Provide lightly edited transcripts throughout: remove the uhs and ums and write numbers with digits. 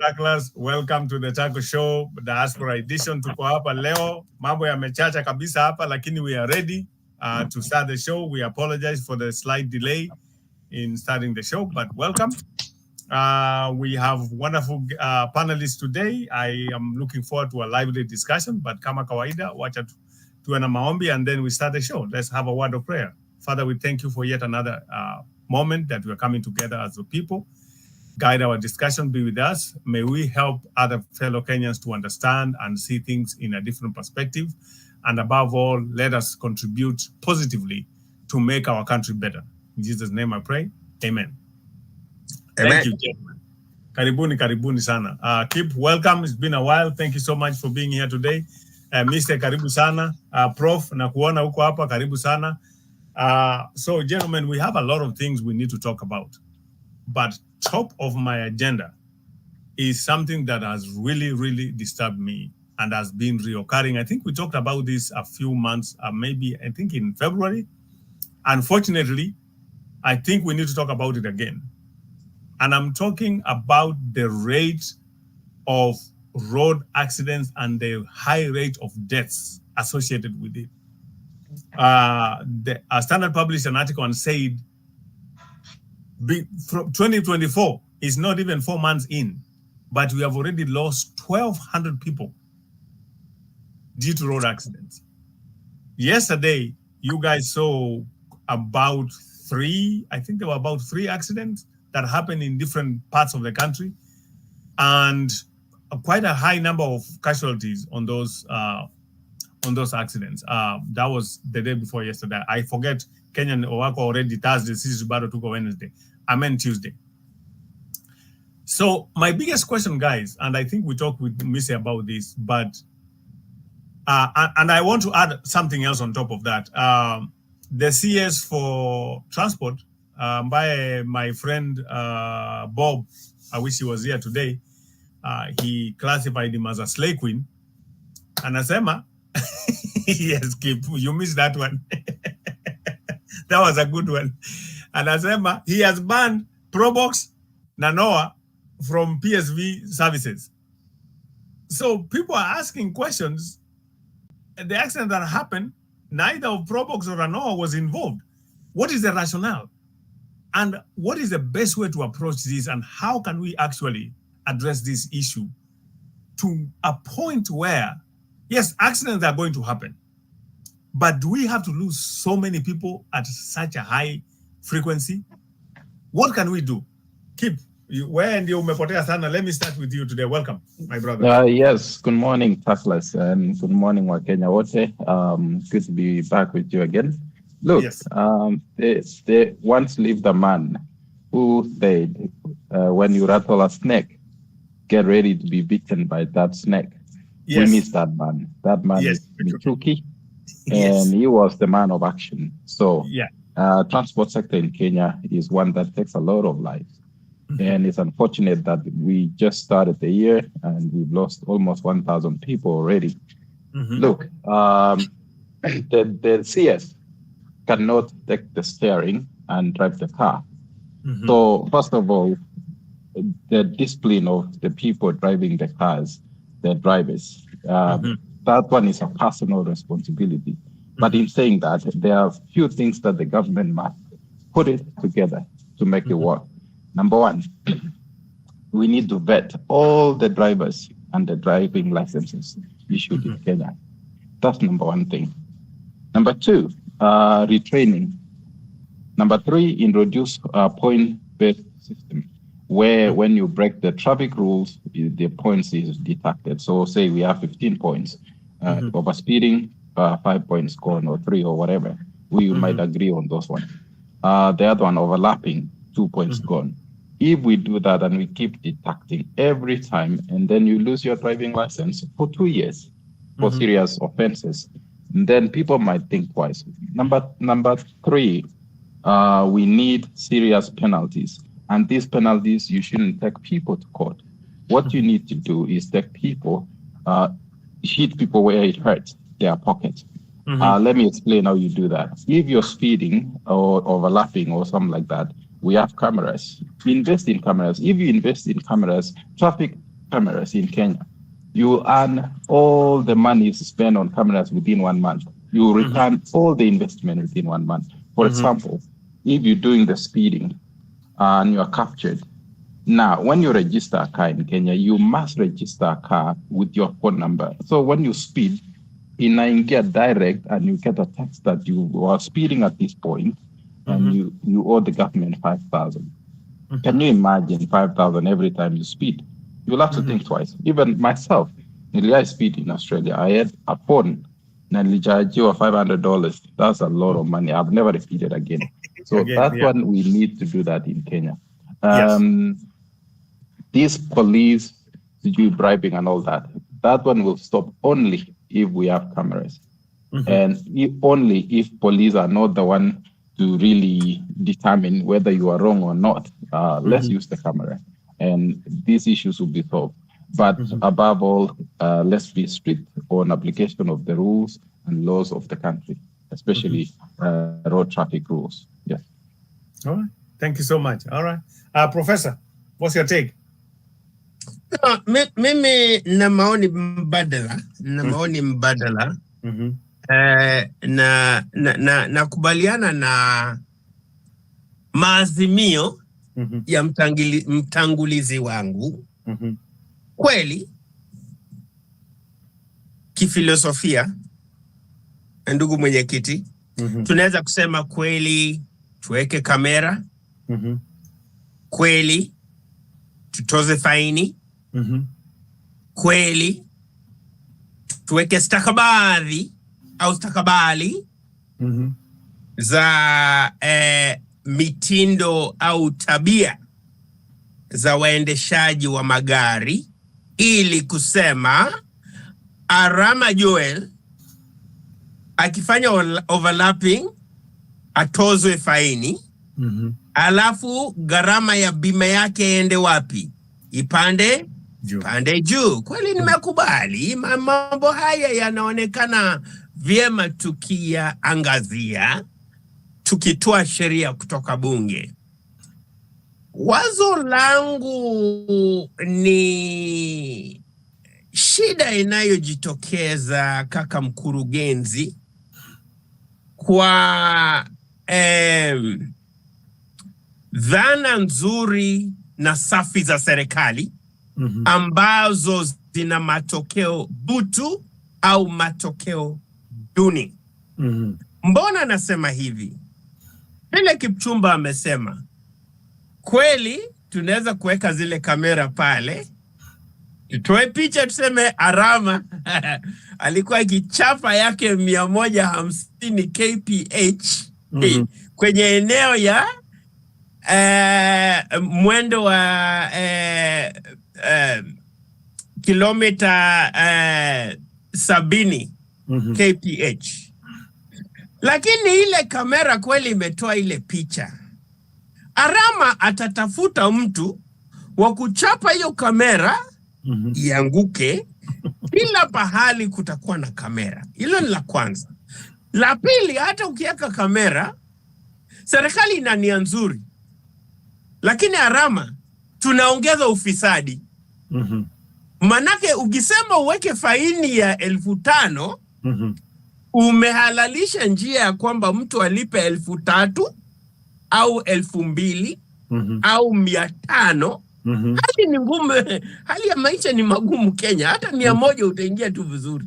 Douglas, welcome to the Taco Show, Diaspora edition. Tuko hapa leo, mambo yamechacha kabisa hapa, lakini we are ready to start the show. We apologize for the slight delay in starting the show, but welcome. We have wonderful panelists today. I am looking forward to a lively discussion, but kama kawaida, wacha tuwe na maombi and then we start the show. Let's have a word of prayer. Father, we thank you for yet another moment that we are coming together as a people. Guide our discussion, be with us. May we help other fellow Kenyans to understand and see things in a different perspective. And above all, let us contribute positively to make our country better. In Jesus' name I pray. Amen. Amen. Thank you, gentlemen. Karibuni sana. Keep welcome. It's been a while. Thank you so much for being here today. Mr. Karibu sana. Prof, nakuona huko hapa. Karibu sana. So, gentlemen, we have a lot of things we need to talk about. But top of my agenda is something that has really disturbed me and has been reoccurring. I think we talked about this a few months, maybe I think in February. Unfortunately, I think we need to talk about it again. And I'm talking about the rate of road accidents and the high rate of deaths associated with it. The Standard published an article and said, from 2024 is not even 4 months in, but we have already lost 1,200 people due to road accidents. Yesterday, you guys saw about three accidents that happened in different parts of the country, and quite a high number of casualties on those accidents. That was the day before yesterday. I forget, Kenyan Owako already Thursday, Sisi Bado Tuko Wednesday. I meant Tuesday. So my biggest question, guys, and I think we talked with Missy about this, but and I want to add something else on top of that. The CS for transport, by my friend Bob, I wish he was here today. He classified him as a slay queen. And Asema, yes, Kip, you missed that one. That was a good one. And Asema, he has banned Probox Nanoa from PSV services. So people are asking questions. The accident that happened, neither of Probox or Nanoa was involved. What is the rationale? And what is the best way to approach this? And how can we actually address this issue to a point where, yes, accidents are going to happen, but do we have to lose so many people at such a high frequency? What can we do? Kip, where ndio umepotea sana? Let me start with you today. Welcome, my brother. Yes, good morning, Douglas, and good morning, Wakenya wote. Good to be back with you again. Look, yes. They once lived a man who said, when you rattle a snake, get ready to be bitten by that snake. Yes. We miss that man. That man is Michuki, yes. And he was the man of action. So, yeah. Transport sector in Kenya is one that takes a lot of lives. Mm-hmm. And it's unfortunate that we just started the year and we've lost almost 1,000 people already. Mm-hmm. Look, the CS cannot take the steering and drive the car. Mm-hmm. So, first of all, the discipline of the people driving the cars, the drivers, that one is a personal responsibility. Mm-hmm. But in saying that, there are a few things that the government must put it together to make it work. Number one, we need to vet all the drivers and the driving licenses issued in Kenya. That's number one thing. Number two, retraining. Number three, introduce a point-based system where when you break the traffic rules, the points is deducted. So say we have 15 points, over speeding, 5 points gone or 3 or whatever. We might agree on those ones. The other one, overlapping, 2 points gone. If we do that and we keep deducting every time, and then you lose your driving license for 2 years for serious offenses, then people might think twice. Number three, we need serious penalties. And these penalties, you shouldn't take people to court. What you need to do is take people, hit people where it hurts, their pocket. Let me explain how you do that. If you're speeding or overlapping or something like that, we have cameras. Invest in cameras. If you invest in cameras, traffic cameras in Kenya, you earn all the money spent on cameras within 1 month. You return all the investment within 1 month. For example, if you're doing the speeding and you are captured, now when you register a car in Kenya, you must register a car with your phone number. So when you speed, get direct and you get a text that you are speeding at this point, and you owe the government 5,000. Can you imagine 5,000 every time you speed? You'll have to think twice. Even myself, I speed in Australia. I had a phone, and charge you $500. That's a lot of money. I've never repeated again. So that's when we need to do that in Kenya. These police, bribing and all that, that one will stop only if we have cameras. And only if police are not the one to really determine whether you are wrong or not. Let's use the camera, and these issues will be solved. But above all, let's be strict on application of the rules and laws of the country, especially road traffic rules. Yes. All right. Thank you so much. All right. Professor, what's your take? Mimi na maoni mbadala, na kubaliana na maazimio ya mtangulizi wangu. Kweli kifilosofia, ndugu mwenyekiti, tunaweza kusema kweli tuweke kamera, kweli tutoze faini, kweli tuweke stakabadhi au stakabali za mitindo au tabia za waendeshaji wa magari, ili kusema Arama Joel akifanya overlapping atozwe faini, alafu gharama ya bima yake ende wapi? Ipande juu. Kweli nimekubali. Mambo haya yanaonekana vyema tukiyaangazia, tukitoa sheria kutoka bunge. Wazo langu ni shida inayojitokeza, kaka mkurugenzi, kwa dhana nzuri na safi za serikali ambazo zina matokeo butu au matokeo duni. Mbona nasema hivi? Ile Kipchumba amesema kweli tunaweza kuweka zile kamera pale, tutoe picha tuseme Arama alikuwa kichapa yake 150 kph kwenye eneo ya mwendo wa kilomita 70 kph. Lakini ile kamera kweli imetoa ile picha. Arama atatafuta mtu wa kuchapa hiyo kamera ianguke. Kila pahali kutakuwa na kamera. Hilo ni la kwanza. La pili, hata ukiweka kamera, serikali ina nia nzuri, lakini Arama tunaongeza ufisadi. Manake ukisema uweke faini ya 5,000, umehalalisha njia ya kwamba mtu alipe 3,000 au 2,000 au 500. Hali ni ngumu, hali ya maisha ni magumu Kenya. Hata 100 utaingia tu vizuri.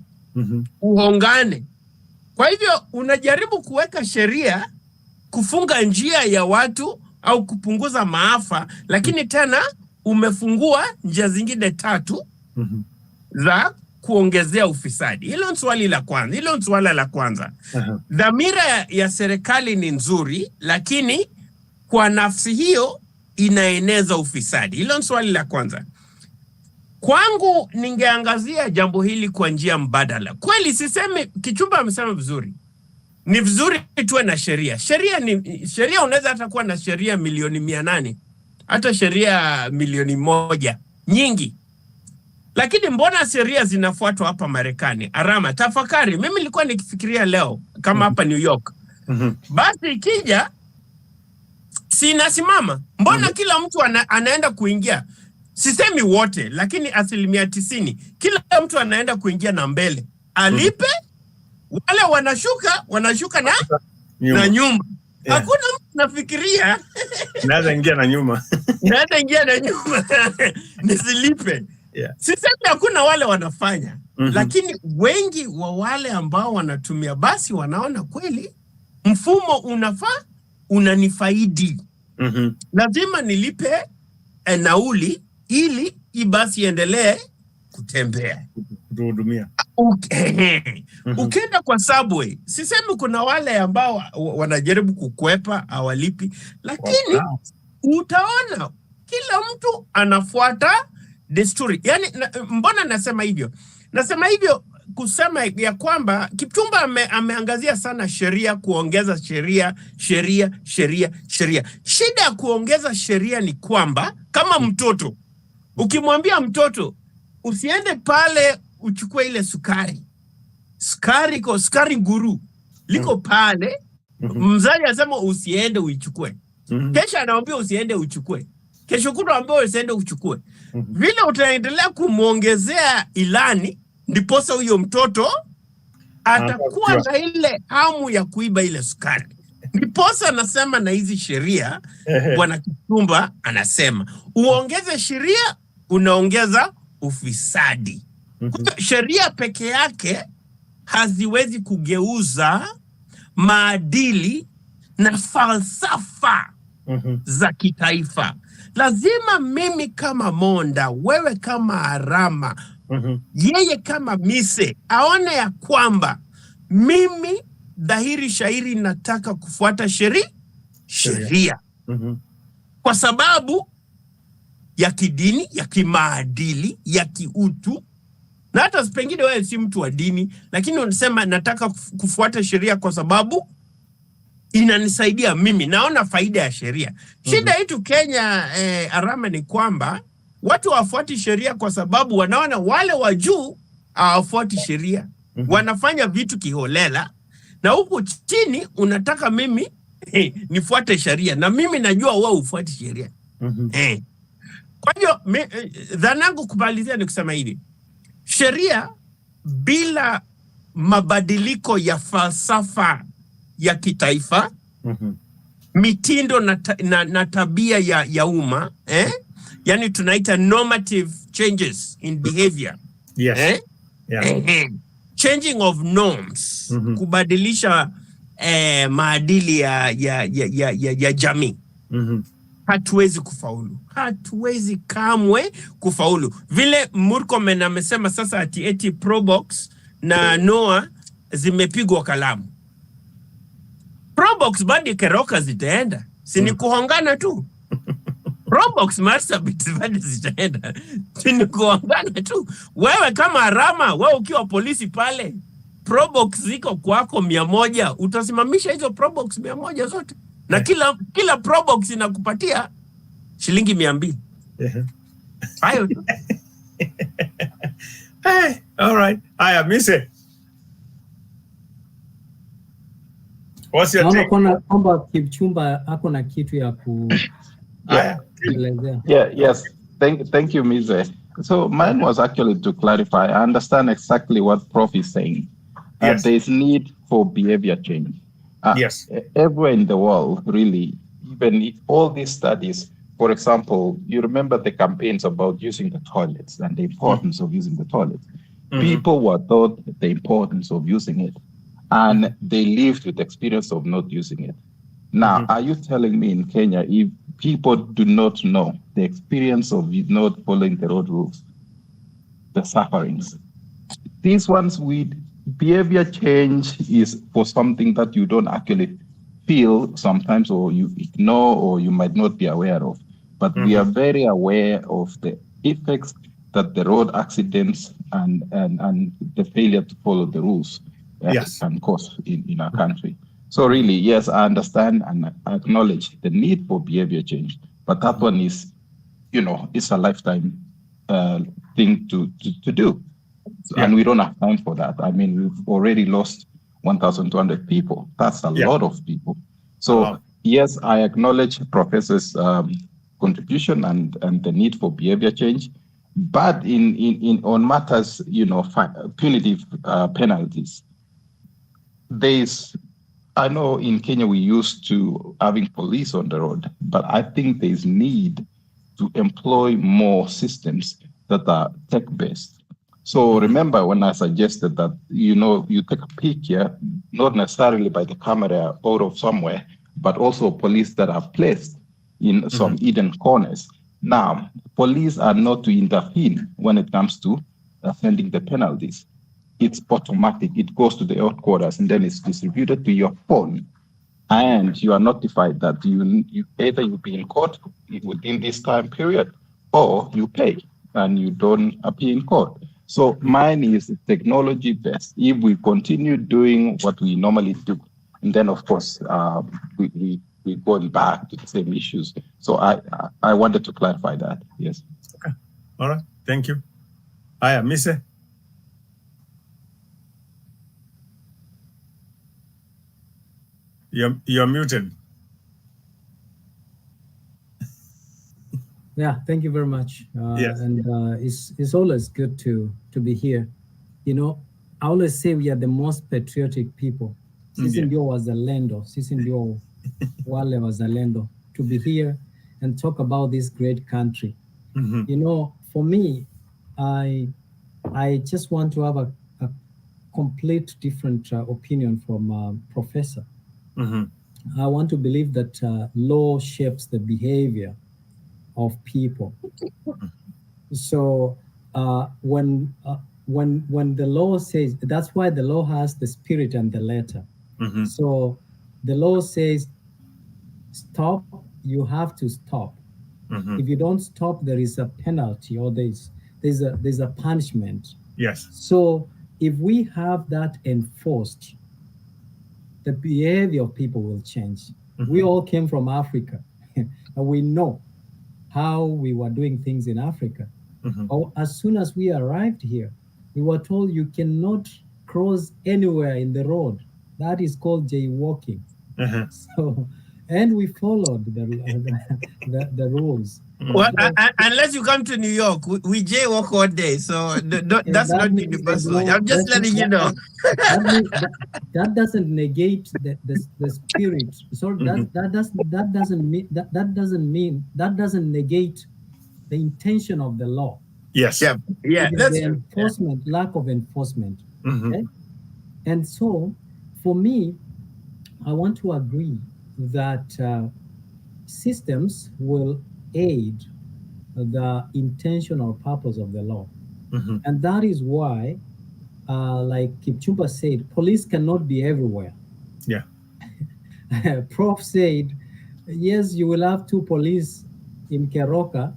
Uhongane. Kwa hivyo unajaribu kuweka sheria kufunga njia ya watu au kupunguza maafa, lakini tena umefungua njia zingine 3 za kuongezea ufisadi. Hilo ni swala la kwanza. Dhamira ya serikali ni nzuri, lakini kwa nafsi hiyo inaeneza ufisadi. Hilo ni swali la kwanza. Kwangu ningeangazia jambo hili kwa njia mbadala. Kweli sisemi, Kichumba amesema vizuri. Ni vizuri tuwe na sheria. Sheria unaweza hata kuwa na sheria milioni 800, hata sheria milioni 1 nyingi. Lakini mbona sheria zinafuatwa hapa Marekani? Arama, tafakari. Mimi nilikuwa nikifikiria leo kama hapa New York. Basi ikija sinasimama. Mbona kila mtu anaenda kuingia? sisemi wote, lakini 90%, kila mtu anaenda kuingia na mbele. Alipe, wale wanashuka na nyuma. Yeah. Hakuna mtu nafikiria naweza ingia na nyuma. Nisilipe. Yeah. Sisemi hakuna wale wanafanya. Lakini wengi wa wale ambao wanatumia basi wanaona kweli mfumo unafaa, unanifaidi. Lazima nilipe nauli ili basi iendelee kutembea, kuhudumia. Ukienda kwa subway, sisemi kuna wale ambao wanajaribu kukwepa hawalipi, lakini utaona kila mtu anafuata desturi. Yani mbona nasema hivyo? Nasema hivyo kusema ya kwamba Kipchumba ameangazia sana sheria, kuongeza sheria. Shida ya kuongeza sheria ni kwamba kama mtoto, ukimwambia mtoto usiende pale uchukue ile sukari guru liko pale, mzazi anasema usiende uichukue. Kesho anaambia usiende uchukue. Kesho kutwa anaambia usiende uchukue. Vile utaendelea kumuongezea ilani, ndiposa huyo mtoto atakuwa na ile hamu ya kuiba ile sukari. Ndiposa anasema na hizi sheria, Bwana Kipchumba anasema uongeze sheria, unaongeza ufisadi. Sheria peke yake haziwezi kugeuza maadili na falsafa za kitaifa. Lazima mimi kama Monda, wewe kama Arama, yeye kama Mise aone ya kwamba mimi dhahiri shairi nataka kufuata sheria. Kwa sababu ya kidini, ya kimaadili, ya kiutu. Na hata pengine wewe si mtu wa dini, lakini unasema nataka kufuata sheria kwa sababu inanisaidia mimi, naona faida ya sheria. Shida yetu Kenya, Arama, ni kwamba watu hawafuati sheria kwa sababu wanaona wale wa juu hawafuati sheria. Wanafanya vitu kiholela, na huku chini unataka mimi nifuate sheria, na mimi najua wewe ufuati sheria. Kwa hiyo dhanangu kumalizia ni kusema hivi: sheria bila mabadiliko ya falsafa ya kitaifa, mitindo na tabia ya umma, yani tunaita normative changes in behavior. Yes. Changing of norms, kubadilisha maadili ya jamii. Hatuwezi kufaulu. Hatuwezi kamwe kufaulu. Vile Murkomen amesema sasa ati Probox na Noah zimepigwa kalamu. Probox badi keroka zitaenda. Sini kuhongana tu. Probox Marsabit badi zitaenda. Sini kuhongana tu. Wewe kama Arama, wewe ukiwa polisi pale, Probox ziko kwako 100, utasimamisha hizo Probox 100 zote. Na kila Probox inakupatia shilingi 200. Hayo tu. Hey, all right. Aya, Mise. What's your take? Kwamba Kipchumba ako na kitu ya kuelezea. Yes. Thank you, Mise. So mine was actually to clarify. I understand exactly what Prof is saying. Yes. There is need for behavior change. Yes. Everywhere in the world, really, even all these studies, for example, you remember the campaigns about using the toilets and the importance of using the toilets. People were taught the importance of using it, and they lived with the experience of not using it. Now, are you telling me in Kenya, if people do not know the experience of not following the road rules, the sufferings, these ones with behavior change is for something that you don't actually feel sometimes, or you ignore, or you might not be aware of. But we are very aware of the effects that the road accidents and the failure to follow the rules can cause in our country. So really, yes, I understand and I acknowledge the need for behavior change, but that one is, it's a lifetime thing to do. And we don't have time for that. I mean, we've already lost 1,200 people. That's a lot of people. So yes, I acknowledge Professor's contribution and the need for behavior change. But in on matters, punitive penalties, I know in Kenya we used to having police on the road, but I think there's need to employ more systems that are tech-based. So remember when I suggested that, you take a peek here, not necessarily by the camera out of somewhere, but also police that are placed in some hidden corners. Now, police are not to intervene when it comes to sending the penalties. It's automatic. It goes to the headquarters and then it's distributed to your phone. And you are notified that you either you'll be in court within this time period or you pay and you don't appear in court. So mine is technology based. If we continue doing what we normally do, and then of course we're going back to the same issues. So I wanted to clarify that. Yes. Okay. All right. Thank you. Aya, Mise. You're muted. Yeah, thank you very much. Yes. And it's always good to be here. I always say we are the most patriotic people. Sisi ndio wazalendo, sisi ndio wale wazalendo, to be here and talk about this great country. For me, I just want to have a complete different opinion from Professor. I want to believe that law shapes the behavior of people. So when the law says, that's why the law has the spirit and the letter. So the law says, stop, you have to stop. If you don't stop, there is a penalty or there's a punishment. Yes. So if we have that enforced, the behavior of people will change. We all came from Africa and we know how we were doing things in Africa. Or as soon as we arrived here, we were told you cannot cross anywhere in the road. That is called jaywalking. So, and we followed the rules. Well, unless you come to New York, we jaywalk all day. So that's not universal. I'm just letting you know. That doesn't negate the spirit. So that doesn't negate the intention of the law. Yes. Yeah. That's the enforcement, lack of enforcement. Okay? And so, for me, I want to agree that systems will aid the intention or purpose of the law. And that is why, like Kipchumba said, police cannot be everywhere. Yeah. Prof said, yes, you will have 2 police in Keroka,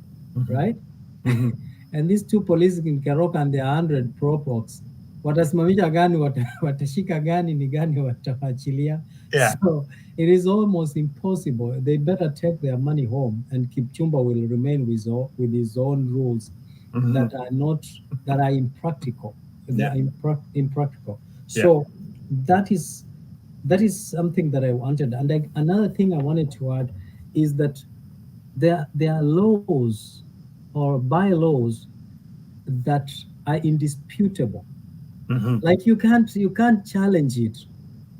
right? And these 2 police in Keroka and there are 100 propocs. Watasimamisha gani, watashika gani, ni gani watawachilia. Yeah. So it is almost impossible. They better take their money home, and Kipchumba will remain with his own rules that are impractical. They are impractical. So that is something that I wanted. And another thing I wanted to add is that there are laws or bylaws that are indisputable. Like you can't challenge it,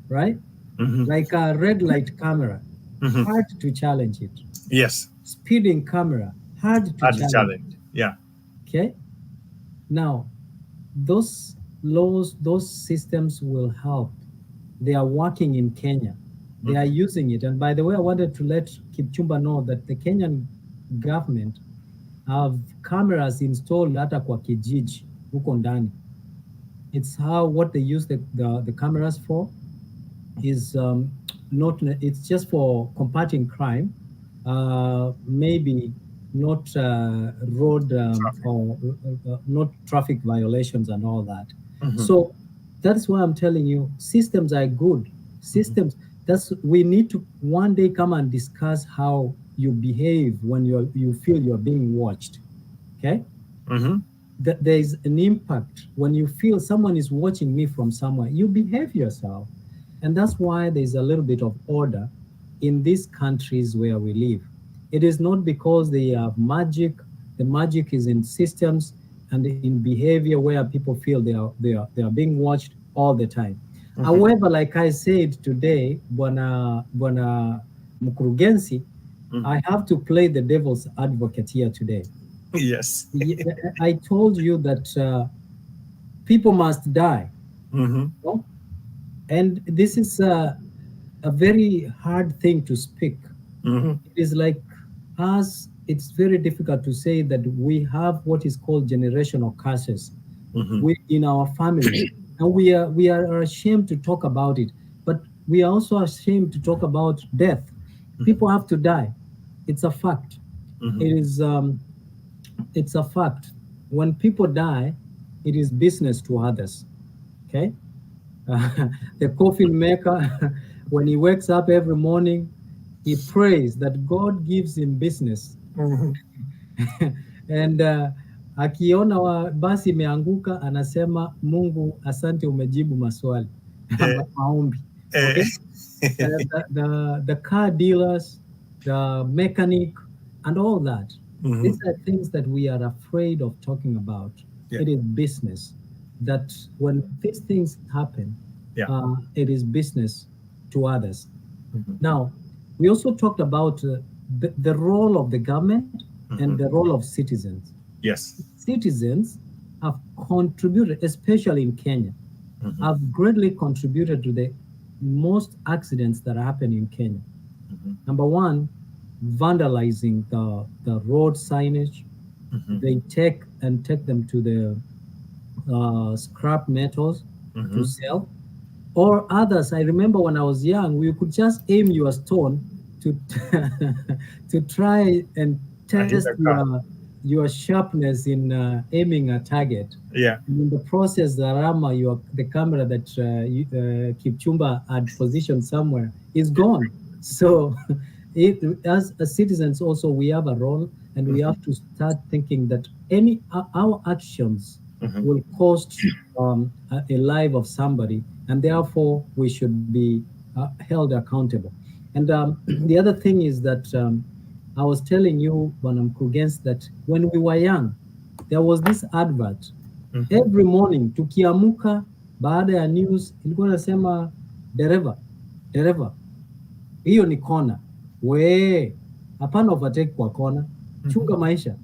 right? Like a red light camera, hard to challenge it. Yes. Speeding camera, hard to challenge. Yeah. Okay. Now, those laws, those systems will help. They are working in Kenya. They are using it. And by the way, I wanted to let Kipchumba know that the Kenyan government have cameras installed hata kwa kijiji huko ndani. It's what they use the cameras for is it's just for combating crime, maybe not road or not traffic violations and all that. So that's why I'm telling you, systems are good. Systems, we need to one day come and discuss how you behave when you feel you're being watched. Okay? There is an impact when you feel someone is watching me from somewhere. You behave yourself, and that's why there's a little bit of order in these countries where we live. It is not because they have magic. The magic is in systems and in behavior where people feel they are being watched all the time. However, like I said today, Bwana Mkurugenzi, I have to play the devil's advocate here today. Yes. I told you that people must die. No? And this is a very hard thing to speak. It is like us, it's very difficult to say that we have what is called generational curses in our family. And we are ashamed to talk about it. But we are also ashamed to talk about death. People have to die. It's a fact. It is it's a fact. When people die, it is business to others. Okay? The coffin maker, when he wakes up every morning, he prays that God gives him business. And akiona basi imeanguka anasema Mungu asante umejibu maswali. Maombi. Okay? The car dealers, the mechanic, and all that. These are things that we are afraid of talking about. It is business. That when these things happen, it is business to others. Now, we also talked about the role of the government and the role of citizens. Yes. Citizens have contributed, especially in Kenya, have greatly contributed to the most accidents that happen in Kenya. Number one, vandalizing the road signage. They take them to the scrap metals to sell. Or others, I remember when I was young, we could just aim your stone to to try and test your sharpness in aiming a target. Yeah. And in the process, the Arama, the camera that Kipchumba had positioned somewhere is gone. So as citizens also, we have a role, and we have to start thinking that our actions will cost a life of somebody, and therefore we should be held accountable. And the other thing is that I was telling you, Bwana Mkurugenzi, that when we were young, there was this advert. Every morning, tukiamuka, baada ya news, ilikuwa nasema, dereva, hiyo ni kona. Hapana overtake kwa kona. Chunga maisha.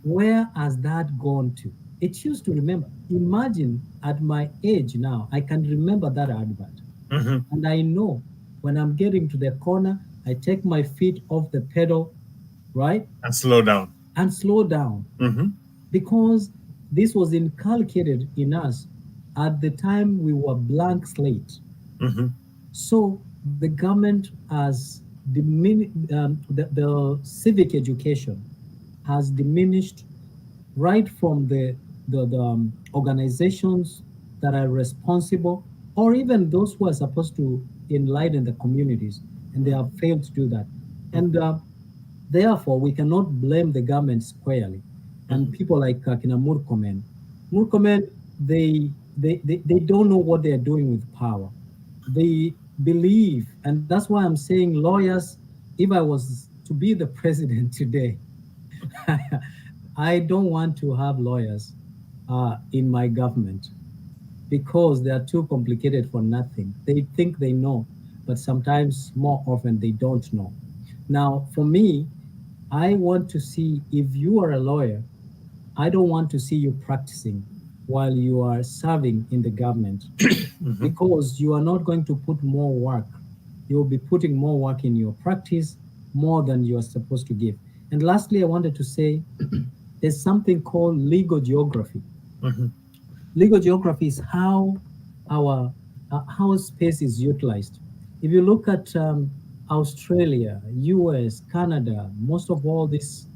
Where has that gone to? It used to remember. Imagine at my age now, I can remember that advert. And I know when I'm getting to the corner, I take my feet off the pedal, right? And slow down. Because this was inculcated in us at the time we were blank slate. So the government has the civic education has diminished right from the organizations that are responsible, or even those who are supposed to enlighten the communities, and they have failed to do that. And therefore, we cannot blame the government squarely. And people like Kina Murkomen, they don't know what they are doing with power. They believe, and that's why I'm saying lawyers, if I was to be the president today, I don't want to have lawyers in my government, because they are too complicated for nothing. They think they know, but sometimes more often they don't know. Now, for me, I want to see, if you are a lawyer, I don't want to see you practicing while you are serving in the government, because you are not going to put more work. You will be putting more work in your practice, more than you are supposed to give. And lastly, I wanted to say, there's something called legal geography. Legal geography is how our how space is utilized. If you look at Australia, US, Canada, most of all these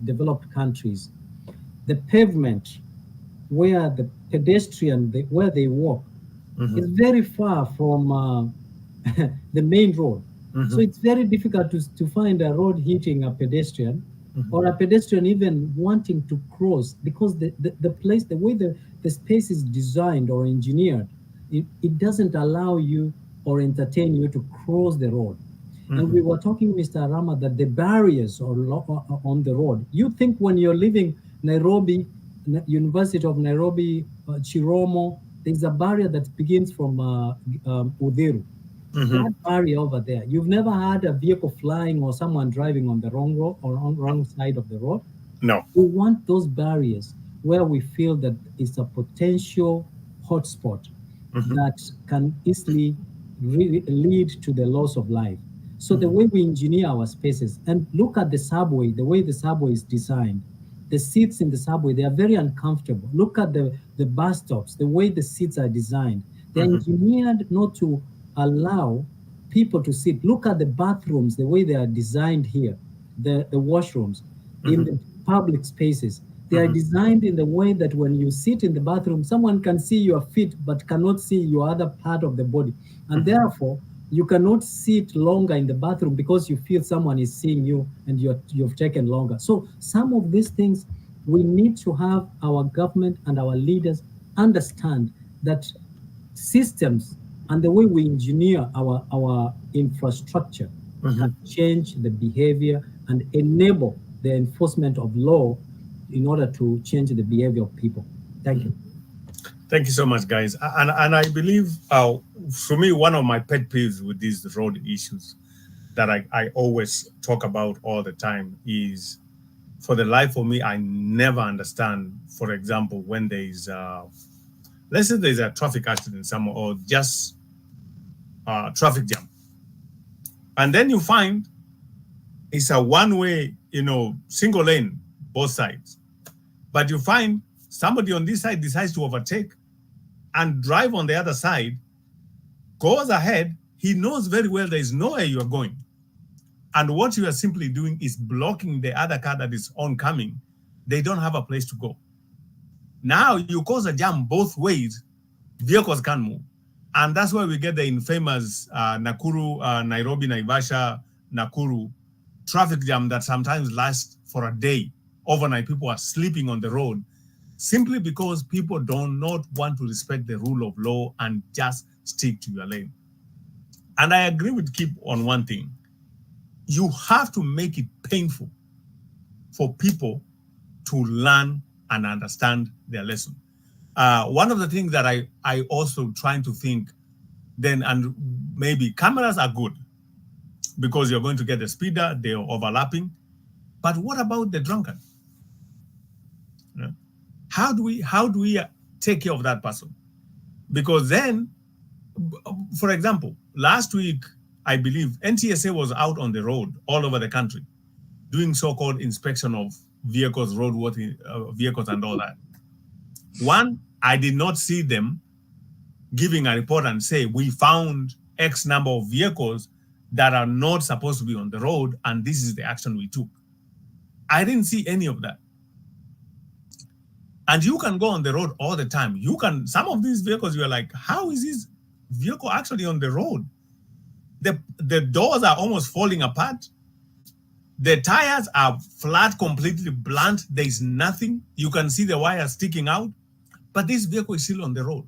developed countries, the pavement where the pedestrian, where they walk, is very far from the main road. So it's very difficult to find a road hitting a pedestrian, or a pedestrian even wanting to cross, because the place, the way the space is designed or engineered, it doesn't allow you or entertain you to cross the road. And we were talking, Mr. Arama, that the barriers on the road. You think when you're living Nairobi, University of Nairobi, Chiromo, there's a barrier that begins from Udhiru. That barrier over there. You've never had a vehicle flying or someone driving on the wrong road or on wrong side of the road? No. We want those barriers where we feel that it's a potential hotspot that can easily lead to the loss of life. So the way we engineer our spaces, and look at the subway, the way the subway is designed, the seats in the subway, they are very uncomfortable. Look at the bus stops, the way the seats are designed. They're engineered not to allow people to sit. Look at the bathrooms, the way they are designed here, the washrooms in the public spaces. They are designed in the way that when you sit in the bathroom, someone can see your feet but cannot see your other part of the body. And therefore, you cannot sit longer in the bathroom because you feel someone is seeing you and you've taken longer. So some of these things, we need to have our government and our leaders understand that systems and the way we engineer our infrastructure can change the behavior and enable the enforcement of law in order to change the behavior of people. Thank you. Thank you so much, guys. And I believe, for me, one of my pet peeves with these road issues that I always talk about all the time is, for the life of me, I never understand, for example, when there is, let's say there's a traffic accident somewhere or just traffic jam. And then you find it's a one-way, single lane, both sides. But you find somebody on this side decides to overtake and drive on the other side, goes ahead. He knows very well there is nowhere you are going. And what you are simply doing is blocking the other car that is oncoming. They don't have a place to go. Now you cause a jam both ways, vehicles can't move. And that's why we get the infamous Nakuru, Nairobi, Naivasha, Nakuru traffic jam that sometimes lasts for a day. Overnight, people are sleeping on the road simply because people do not want to respect the rule of law and just stick to your lane. And I agree with Kip on one thing. You have to make it painful for people to learn and understand their lesson. One of the things that I also trying to think then, and maybe cameras are good because you're going to get the speeder, they're overlapping. But what about the drunkard? How do we take care of that person? Because then, for example, last week, I believe NTSA was out on the road all over the country doing so-called inspection of vehicles, roadworthy vehicles and all that. One, I did not see them giving a report and say, we found X number of vehicles that are not supposed to be on the road, and this is the action we took. I didn't see any of that. And you can go on the road all the time. Some of these vehicles, you're like, how is this vehicle actually on the road? The doors are almost falling apart. The tires are flat, completely blunt. There's nothing. You can see the wire sticking out, but this vehicle is still on the road.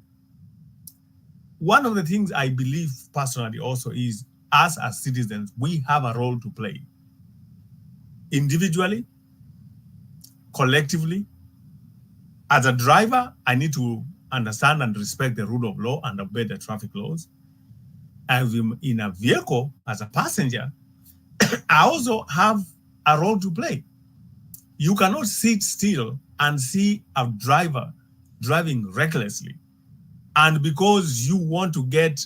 One of the things I believe personally also is, us as citizens, we have a role to play. Individually, collectively. As a driver, I need to understand and respect the rule of law and obey the traffic laws. As in a vehicle, as a passenger, I also have a role to play. You cannot sit still and see a driver driving recklessly. And because you want to get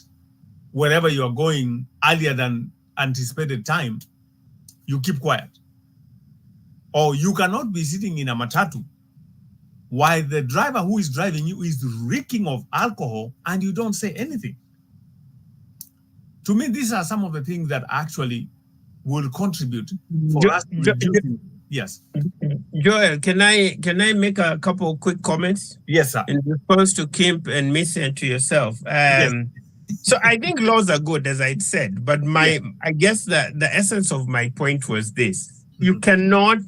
wherever you're going earlier than anticipated time, you keep quiet. Or you cannot be sitting in a matatu while the driver who is driving you is reeking of alcohol and you don't say anything. To me, these are some of the things that actually will contribute for us to reduce. Yes. Joel, can I make a couple of quick comments? Yes, sir. In response to Kemp and Missy and to yourself. Yes. So I think laws are good, as I said, but I guess the essence of my point was this. You cannot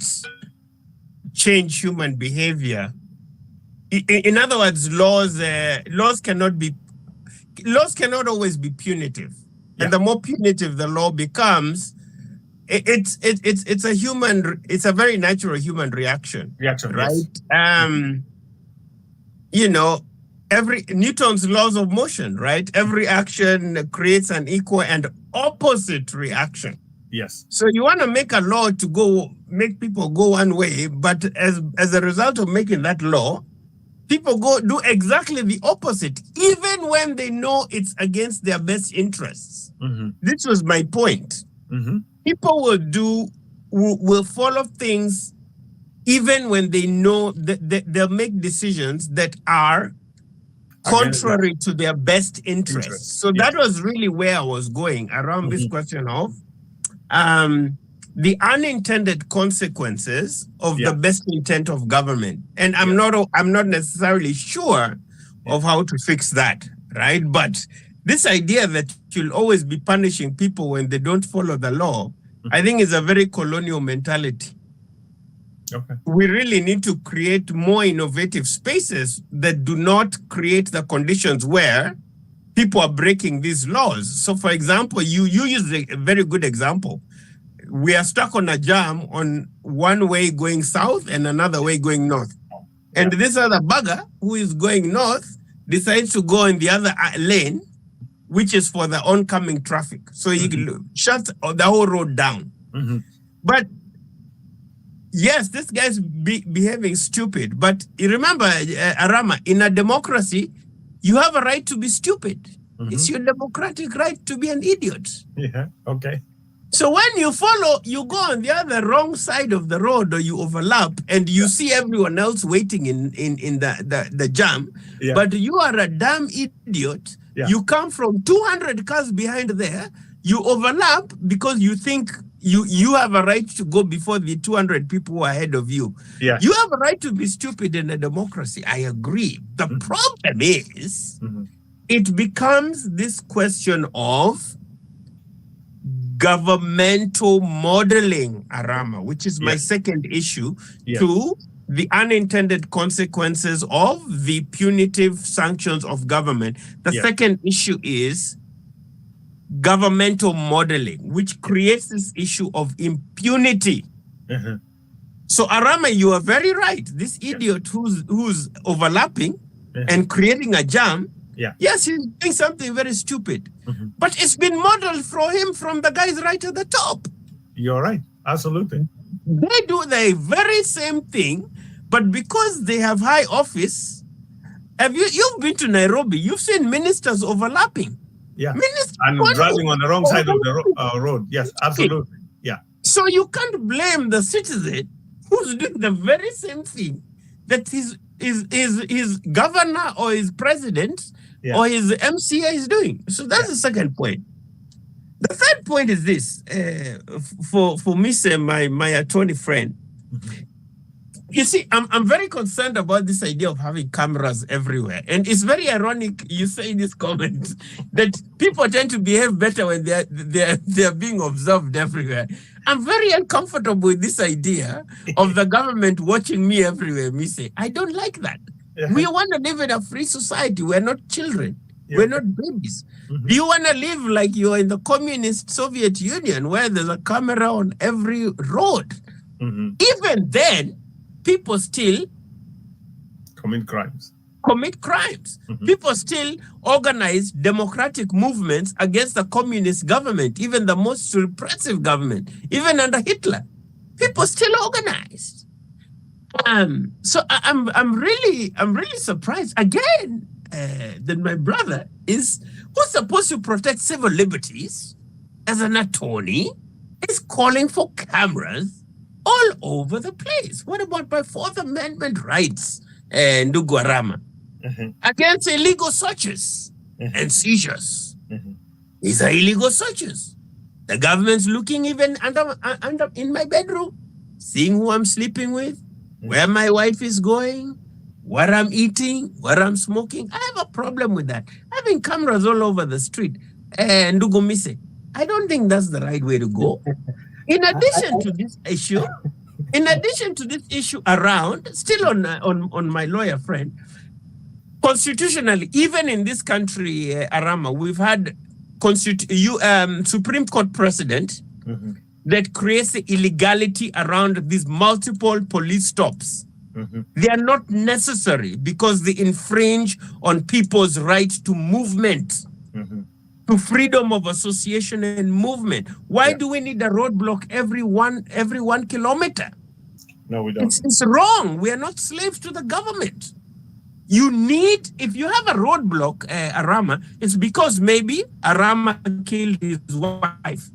change human behavior. In other words, laws cannot always be punitive. and the more punitive the law becomes, it's a very natural human reaction. Right? Yes. You know, every Newton's laws of motion, right? Every action creates an equal and opposite reaction. Yes. So you want to make a law to make people go one way, but as a result of making that law, people do exactly the opposite, even when they know it's against their best interests. This was my point. People will follow things even when they know that they'll make decisions that are contrary to their best interests. So that was really where I was going around this question of the unintended consequences of the best intent of government. And I'm not necessarily sure of how to fix that, right? But this idea that you'll always be punishing people when they don't follow the law, I think is a very colonial mentality. Okay. We really need to create more innovative spaces that do not create the conditions where people are breaking these laws. So for example, you use a very good example. We are stuck on a jam on one way going south and another way going north. And this other bugger who is going north decides to go in the other lane, which is for the oncoming traffic. So he shuts the whole road down. But yes, this guy's behaving stupid. But you remember, Arama, in a democracy, you have a right to be stupid. It's your democratic right to be an idiot. Yeah, okay. So when you go on the other wrong side of the road, or you overlap and you see everyone else waiting in the jam, but you are a damn idiot. You come from 200 cars behind there, you overlap because you think you have a right to go before the 200 people who are ahead of you. Yeah. You have a right to be stupid in a democracy. I agree. The problem is it becomes this question of governmental modeling, Arama, which is my second issue to the unintended consequences of the punitive sanctions of government. The second issue is governmental modeling, which creates this issue of impunity. So Arama, you are very right. This idiot who's overlapping and creating a jam, yes, he's doing something very stupid. But it's been modeled for him from the guys right at the top. You're right. Absolutely. They do the very same thing, but because they have high office, you've been to Nairobi, you've seen ministers overlapping. Yeah. And driving on the wrong side of the road. Yes, absolutely. Yeah. So you can't blame the citizen who's doing the very same thing that his governor or his president or his MCA is doing. So that's the second point. The third point is this, for me, my attorney friend. You see, I'm very concerned about this idea of having cameras everywhere. And it's very ironic you say in this comment that people tend to behave better when they're being observed everywhere. I'm very uncomfortable with this idea of the government watching me everywhere. Me say, I don't like that. We want to live in a free society. We're not children. We're not babies. Do you want to live like you're in the communist Soviet Union where there's a camera on every road? Even then, people still commit crimes. People still organize democratic movements against the communist government, even the most repressive government, even under Hitler. People still organized. So I'm really surprised again that my brother who's supposed to protect civil liberties as an attorney is calling for cameras all over the place. What about my Fourth Amendment rights, Ndugu Arama, against illegal searches and seizures? These are illegal searches. The government's looking even under in my bedroom, seeing who I'm sleeping with, where my wife is going, what I'm eating, what I'm smoking. I have a problem with that. Having cameras all over the street, Ndugu Mise, I don't think that's the right way to go. In addition to this issue around, still on my lawyer friend, constitutionally, even in this country, Arama, we've had Supreme Court precedent that creates the illegality around these multiple police stops. They are not necessary because they infringe on people's right to movement, to freedom of association and movement. Why do we need a roadblock every one kilometer? No, we don't. It's wrong. We are not slaves to the government. You need, if you have a roadblock, Arama, it's because maybe Arama killed his wife.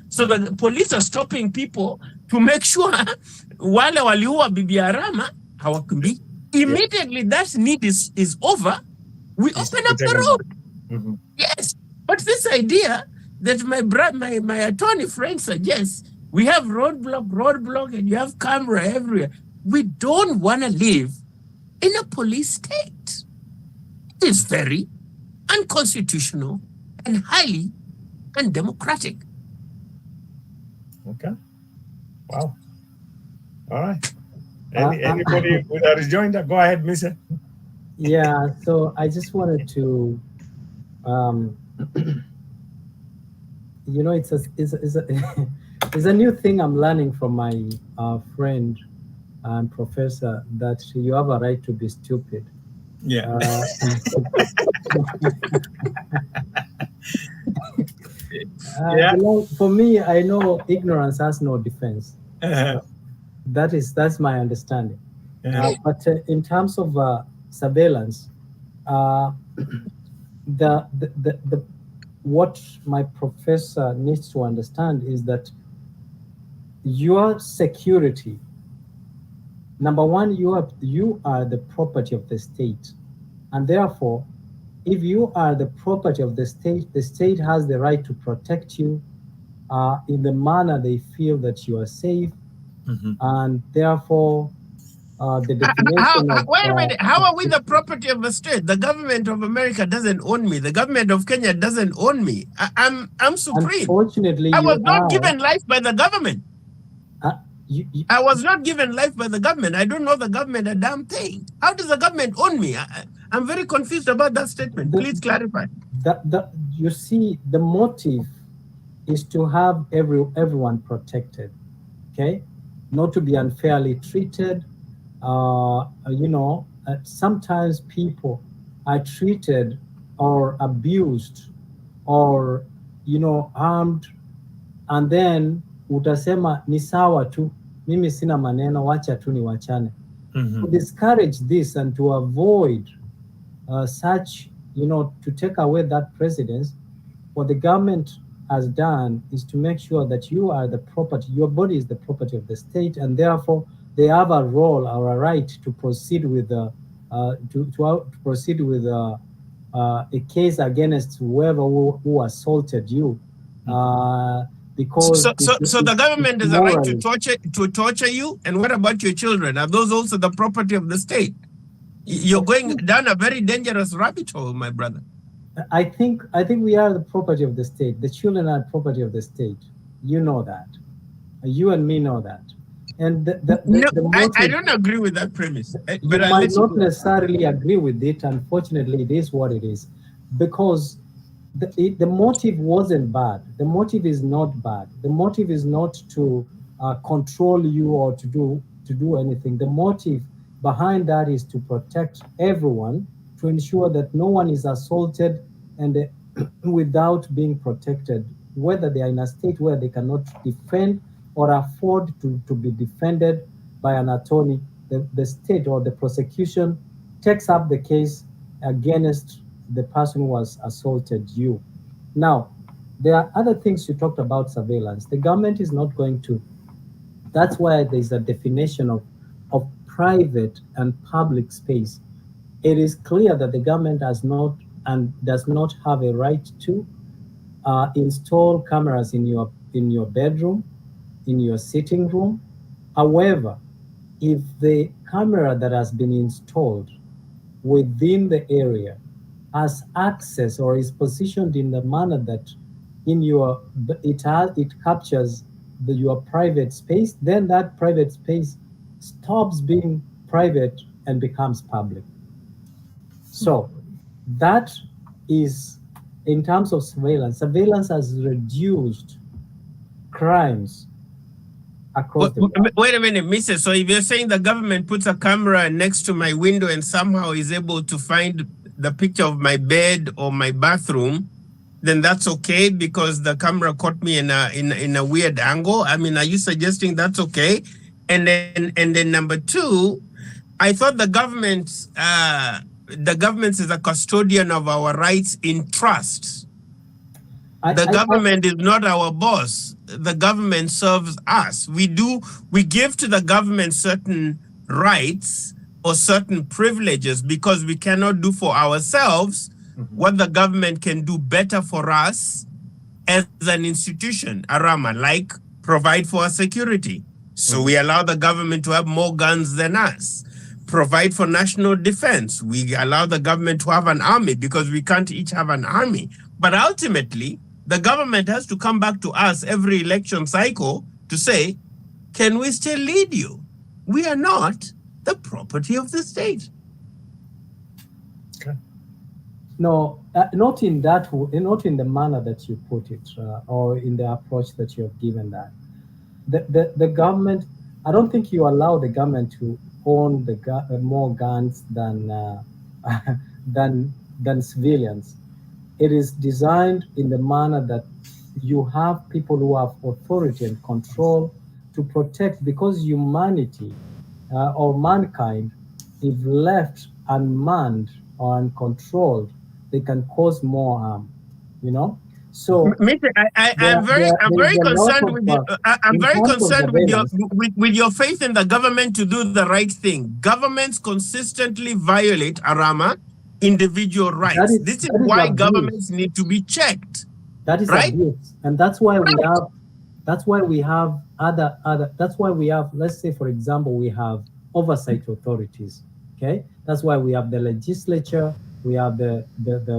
So the police are stopping people to make sure wale waliua bibi Arama hawakimbi. Immediately that need is over, we open up the road. Yes, but this idea that my attorney friend suggests, we have roadblock, and you have camera everywhere. We don't want to live in a police state. It is very unconstitutional and highly undemocratic. Okay. Wow. All right. Anybody that is joined? Go ahead, Mr. Yeah. So I just wanted to, it's a new thing I'm learning from my friend and professor, that you have a right to be stupid. Yeah. For me, I know ignorance has no defense. That's my understanding. But in terms of surveillance, what my professor needs to understand is that your security, number one, you are the property of the state, and therefore, if you are the property of the state has the right to protect you in the manner they feel that you are safe, and therefore, the definition of... Wait a minute, how are we the property of the state? The government of America doesn't own me. The government of Kenya doesn't own me. I'm supreme. Unfortunately, I was not given life by the government. I was not given life by the government. I don't know the government a damn thing. How does the government own me? I'm very confused about that statement. Please clarify. You see, the motive is to have everyone protected, okay? Not to be unfairly treated. Sometimes people are treated or abused or, harmed, and then utasema ni sawa tu, mimi sina maneno, wacha tu ni wachane. To discourage this and to avoid such, to take away that precedence, what the government has done is to make sure that you are the property, your body is the property of the state, and therefore they have a role or a right to proceed with a case against whoever who assaulted you. Because so the government has a right to torture you. And what about your children? Are those also the property of the state? You're going down a very dangerous rabbit hole, my brother. I think we are the property of the state. The children are property of the state. You know that. You and me know that. And I don't agree with that premise. But I might not necessarily agree with it. Unfortunately, it is what it is, because the motive wasn't bad. The motive is not bad. The motive is not to control you or to do anything. The motive behind that is to protect everyone, to ensure that no one is assaulted and without being protected, whether they are in a state where they cannot defend or afford to be defended by an attorney. The state or the prosecution takes up the case against the person who has assaulted you. Now, there are other things you talked about surveillance. The government is not going to, that's why there's a definition of private and public space. It is clear that the government has not and does not have a right to install cameras in your bedroom, in your sitting room. However, if the camera that has been installed within the area has access or is positioned in the manner that it captures your private space, then that private space stops being private and becomes public. So that is in terms of surveillance, surveillance has reduced crimes across the world. Wait a minute, Mrs. So if you're saying the government puts a camera next to my window and somehow is able to find the picture of my bed or my bathroom, then that's okay because the camera caught me in a weird angle? I mean, are you suggesting that's okay? And then number two, I thought the government is a custodian of our rights in trust. The government is not our boss. The government serves us. We give to the government certain rights or certain privileges because we cannot do for ourselves what the government can do better for us as an institution, Arama, like provide for our security. So we allow the government to have more guns than us. Provide for national defense. We allow the government to have an army because we can't each have an army. But ultimately, the government has to come back to us every election cycle to say, can we still lead you? We are not the property of the state. Okay. No, not in that way, not in the manner that you put it, or in the approach that you have given that. The government, I don't think you allow the government to own more guns than than civilians. It is designed in the manner that you have people who have authority and control to protect, because humanity or mankind, if left unmanned or uncontrolled, they can cause more harm, you know? So I'm very concerned with your faith in the government to do the right thing. Governments consistently violate, Arama, individual rights. This is why governments need to be checked. That is right? abuse, and that's why we have. That's why we have other. That's why we have. Let's say, for example, we have oversight authorities. Okay, that's why we have the legislature, we have the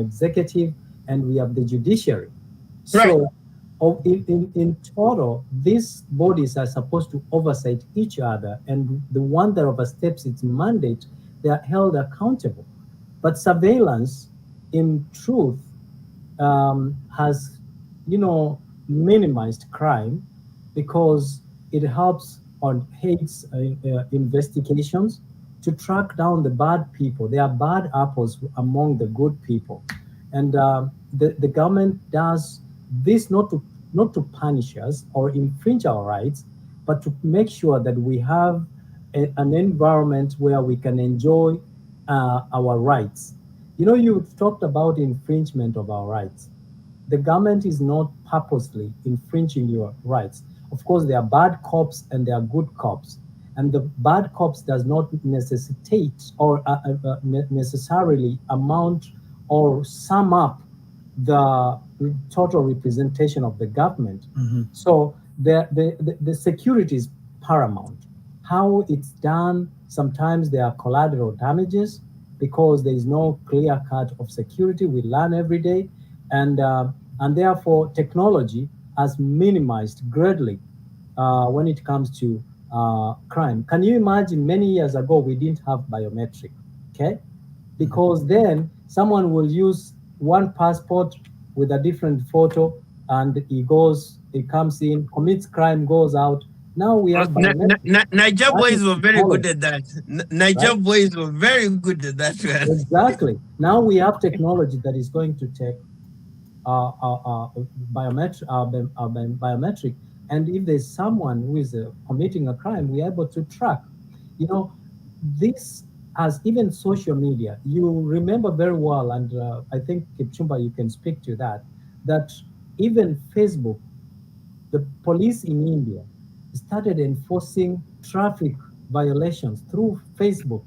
executive, and we have the judiciary. Right. So, in total, these bodies are supposed to oversight each other, and the one that oversteps its mandate, they are held accountable. But surveillance, in truth, has, minimized crime because it helps on hate investigations to track down the bad people. There are bad apples among the good people, and the government does this not to punish us or infringe our rights, but to make sure that we have an environment where we can enjoy our rights. You talked about infringement of our rights. The government is not purposely infringing your rights. Of course, there are bad cops and there are good cops. And the bad cops does not necessitate or necessarily amount or sum up the total representation of the government. Mm-hmm. So the security is paramount. How it's done, sometimes there are collateral damages because there is no clear cut of security. We learn every day, and therefore technology has minimized greatly when it comes to crime. Can you imagine many years ago we didn't have biometric, okay? Because then someone will use one passport with a different photo, and he comes in, commits crime, goes out. Now we have Niger boys were very good at that. Niger boys were very good at that. Exactly. Now we have technology that is going to take biometric, and if there's someone who is committing a crime, we're able to track. This as even social media. You remember very well, and I think Kipchumba, you can speak to that even Facebook, the police in India started enforcing traffic violations through Facebook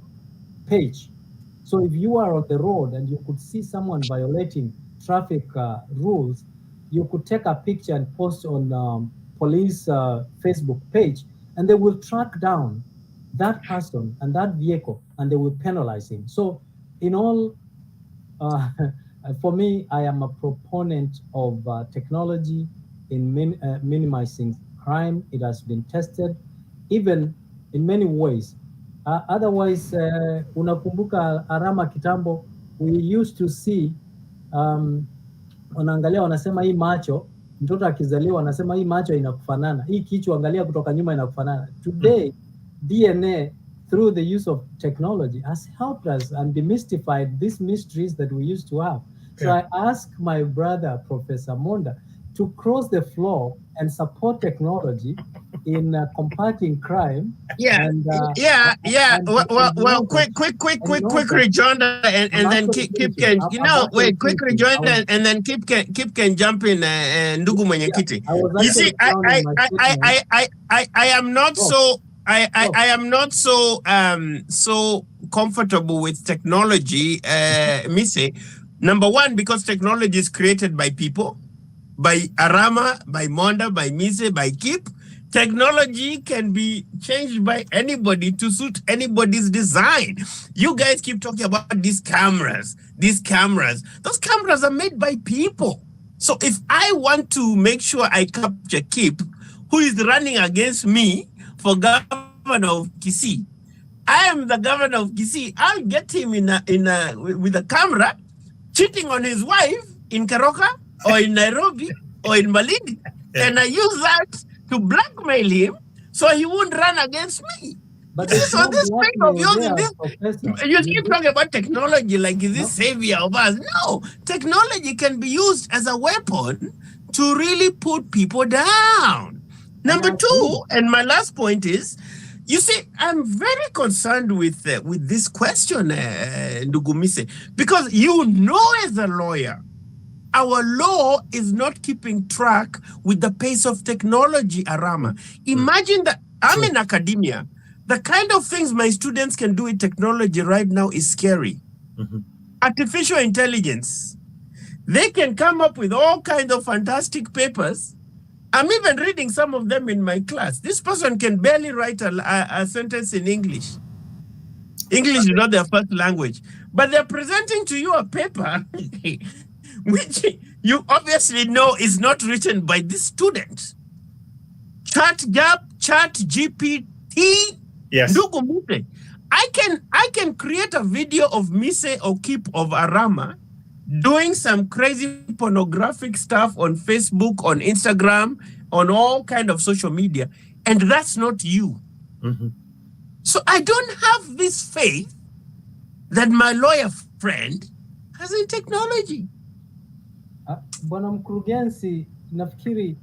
page. So if you are on the road and you could see someone violating traffic rules, you could take a picture and post on police Facebook page, and they will track down that person and that vehicle, and they will penalize him. So in all, for me, I am a proponent of technology in minimizing crime. It has been tested, even in many ways. Otherwise, unakumbuka Arama kitambo, we used to see wanaangalia wanasema hii macho, mtoto akizaliwa wanasema hii macho inakufanana, hii kichwa angalia kutoka nyuma inakufanana. Today DNA through the use of technology has helped us and demystified these mysteries that we used to have. So I ask my brother, Professor Monda, to cross the floor and support technology in combating crime. And, well, quick rejoinder, and then Kip can, quick rejoinder, and then Kip can jump in, ndugu mwenyekiti. You see, I am not so. I am not so comfortable with technology, Mise. Number one, because technology is created by people, by Arama, by Monda, by Mise, by Kip. Technology can be changed by anybody to suit anybody's design. You guys keep talking about these cameras. Those cameras are made by people. So if I want to make sure I capture Kip, who is running against me for governor of Kisii, I am the governor of Kisii. I'll get him with a camera cheating on his wife in Keroka or in Nairobi or in Malindi, and I use that to blackmail him so he won't run against me. But so this kind of using this, you keep talking about technology like is this savior of us? No, technology can be used as a weapon to really put people down. Number two, and my last point is, you see, I'm very concerned with this question, Ndugumise, because as a lawyer, our law is not keeping track with the pace of technology, Arama. Imagine that I'm in academia. The kind of things my students can do with technology right now is scary. Artificial intelligence. They can come up with all kinds of fantastic papers. I'm even reading some of them in my class. This person can barely write a sentence in English. English is not their first language. But they're presenting to you a paper which you obviously know is not written by this student. Chat GPT. Yes. I can create a video of Mise or Kip of Arama doing some crazy pornographic stuff on Facebook, on Instagram, on all kind of social media, and that's not you. So I don't have this faith that my lawyer friend has in technology. Bwana mkurugenzi, nafikiri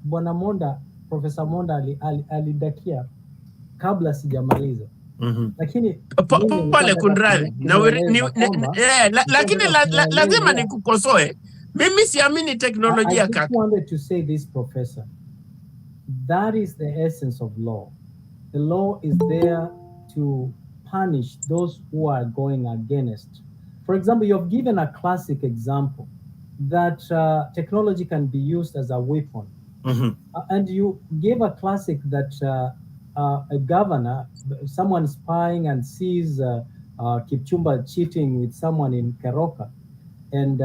Bwana Monda, Professor Monda alidakia kabla sijamaliza. Lakini pale kundrali lakini lazima nikukosoe. Mimi siamini teknolojia kaka. I just wanted to say this, Professor. That is the essence of law. The law is there to punish those who are going against. For example, you have given a classic example that technology can be used as a weapon. And you gave a classic that a governor, someone spying and sees Kipchumba cheating with someone in Keroka and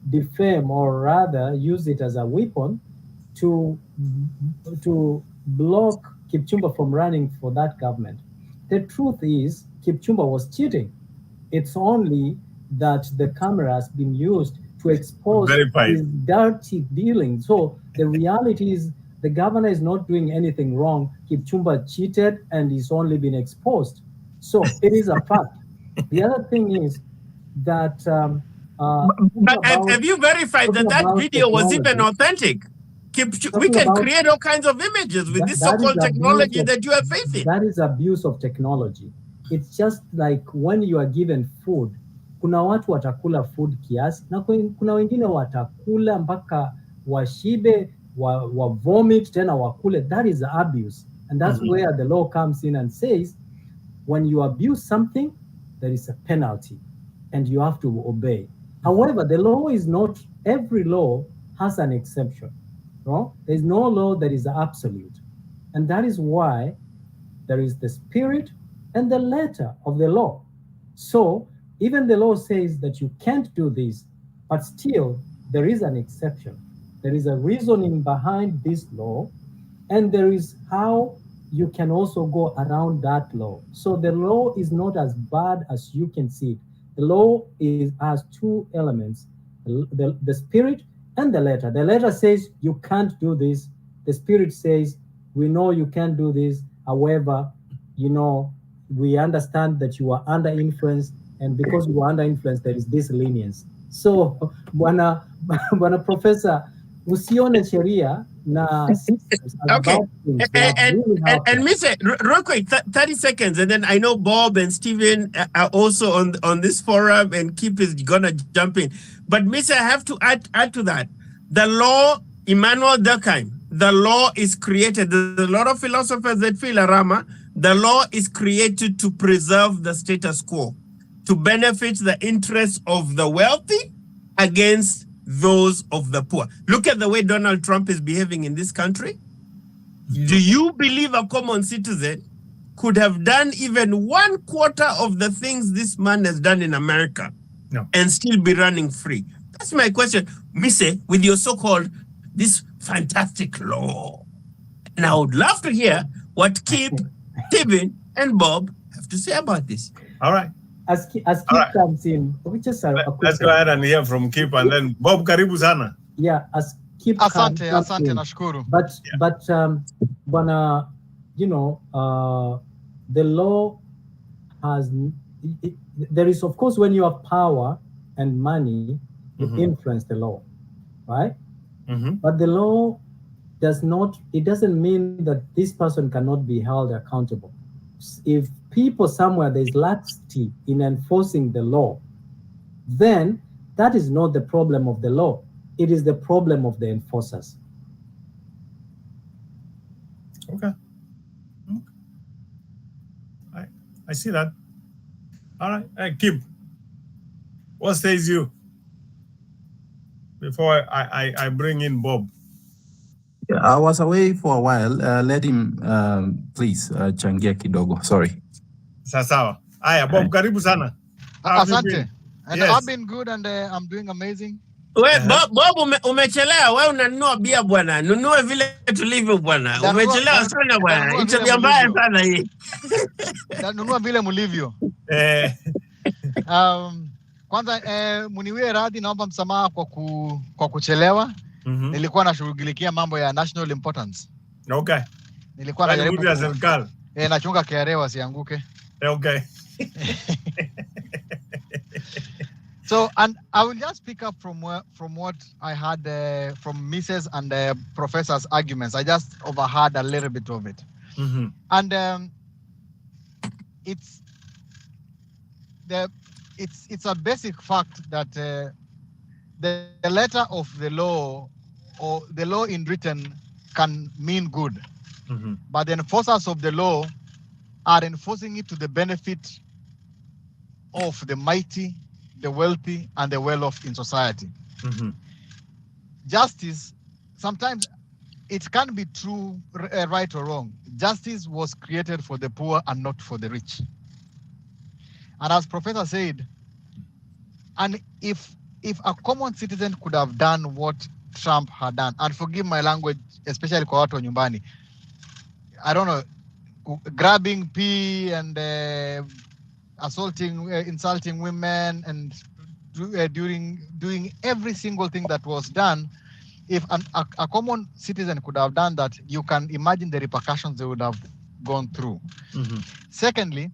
defame, or rather use it as a weapon to block Kipchumba from running for that government. The truth is Kipchumba was cheating. It's only that the camera has been used to expose his dirty dealing. So the reality is the governor is not doing anything wrong. Kipchumba cheated and he's only been exposed. So it is a fact. The other thing is that... have you verified that video was even authentic? We can create all kinds of images with this so-called technology that you are facing. That is abuse of technology. It's just like when you are given food, kuna watu watakula food kiasi, na kuna wengine watakula mpaka washibe, wa vomit, tena wakule. That is abuse. And that's where the law comes in and says, when you abuse something, there is a penalty and you have to obey. However, the law is not, every law has an exception. No? There is no law that is absolute. And that is why there is the spirit and the letter of the law. So even the law says that you can't do this, but still there is an exception. There is a reasoning behind this law, and there is how you can also go around that law. So the law is not as bad as you can see it. The law has two elements, the spirit and the letter. The letter says you can't do this. The spirit says we know you can't do this. However, we understand that you are under influence, and because you are under influence, there is this lenience. So bwana professor, usione sheria na systems as Okay. bad things. They are really helpful. And Mr. Real quick, 30 seconds, and then I know Bob and Stephen are also on this forum, and Kip is gonna jump in. But Mr. I have to add to that. The law, Immanuel Durkheim, the law is created. There's a lot of philosophers that feel, Arama, the law is created to preserve the status quo, to benefit the interests of the wealthy against those of the poor. Look at the way Donald Trump is behaving in this country. Do you believe a common citizen could have done even 1/4 of the things this man has done in America? No. And still be running free? That's my question. Mise, with your so-called, this fantastic law. And I would love to hear what Kip, Stephen, and Bob have to say about this. All right. As Kip comes in, we just let's go ahead and hear from Kip, and then Bob, karibu sana. Yeah, as Kip Asante in. nashukuru. But the law has there is, of course, when you have power and money, you influence the law, right? But the law doesn't mean that this person cannot be held accountable. If people somewhere there's laxity in enforcing the law, then that is not the problem of the law. It is the problem of the enforcers. Okay. I see that. All right. Hey, Kip, what says you? Before I bring in Bob. Yeah, I was away for a while. Let him, please, changia kidogo. Sorry. Sawa. Aya, Bob, karibu sana. Asante. And Yes. I've been good, and I'm doing amazing. Bob, umechelewa. Wewe unanunua bia bwana. Nunue vile tulivyo bwana. Umechelewa sana bwana. Ni tabia mbaya sana hii. Nunua vile mulivyo. Kwanza muniwie radhi, naomba msamaha kwa kuchelewa. Nilikuwa nashughulikia mambo ya national importance. Okay. Nilikuwa najaribu ya serikali. Nachunga KRA wasianguke. Okay. So, and I will just pick up from what I had from Mrs. and Professor's arguments. I just overheard a little bit of it. And it's a basic fact that the letter of the law or the law in written can mean good, but the enforcers of the law are enforcing it to the benefit of the mighty, the wealthy, and the well-off in society. Justice, sometimes it can be true, right or wrong. Justice was created for the poor and not for the rich. And as Professor said, and if a common citizen could have done what Trump had done, and forgive my language, especially kwa watu wa nyumbani, I don't know, grabbing pee and assaulting, insulting women, and doing every single thing that was done, if a common citizen could have done that, you can imagine the repercussions they would have gone through. Secondly,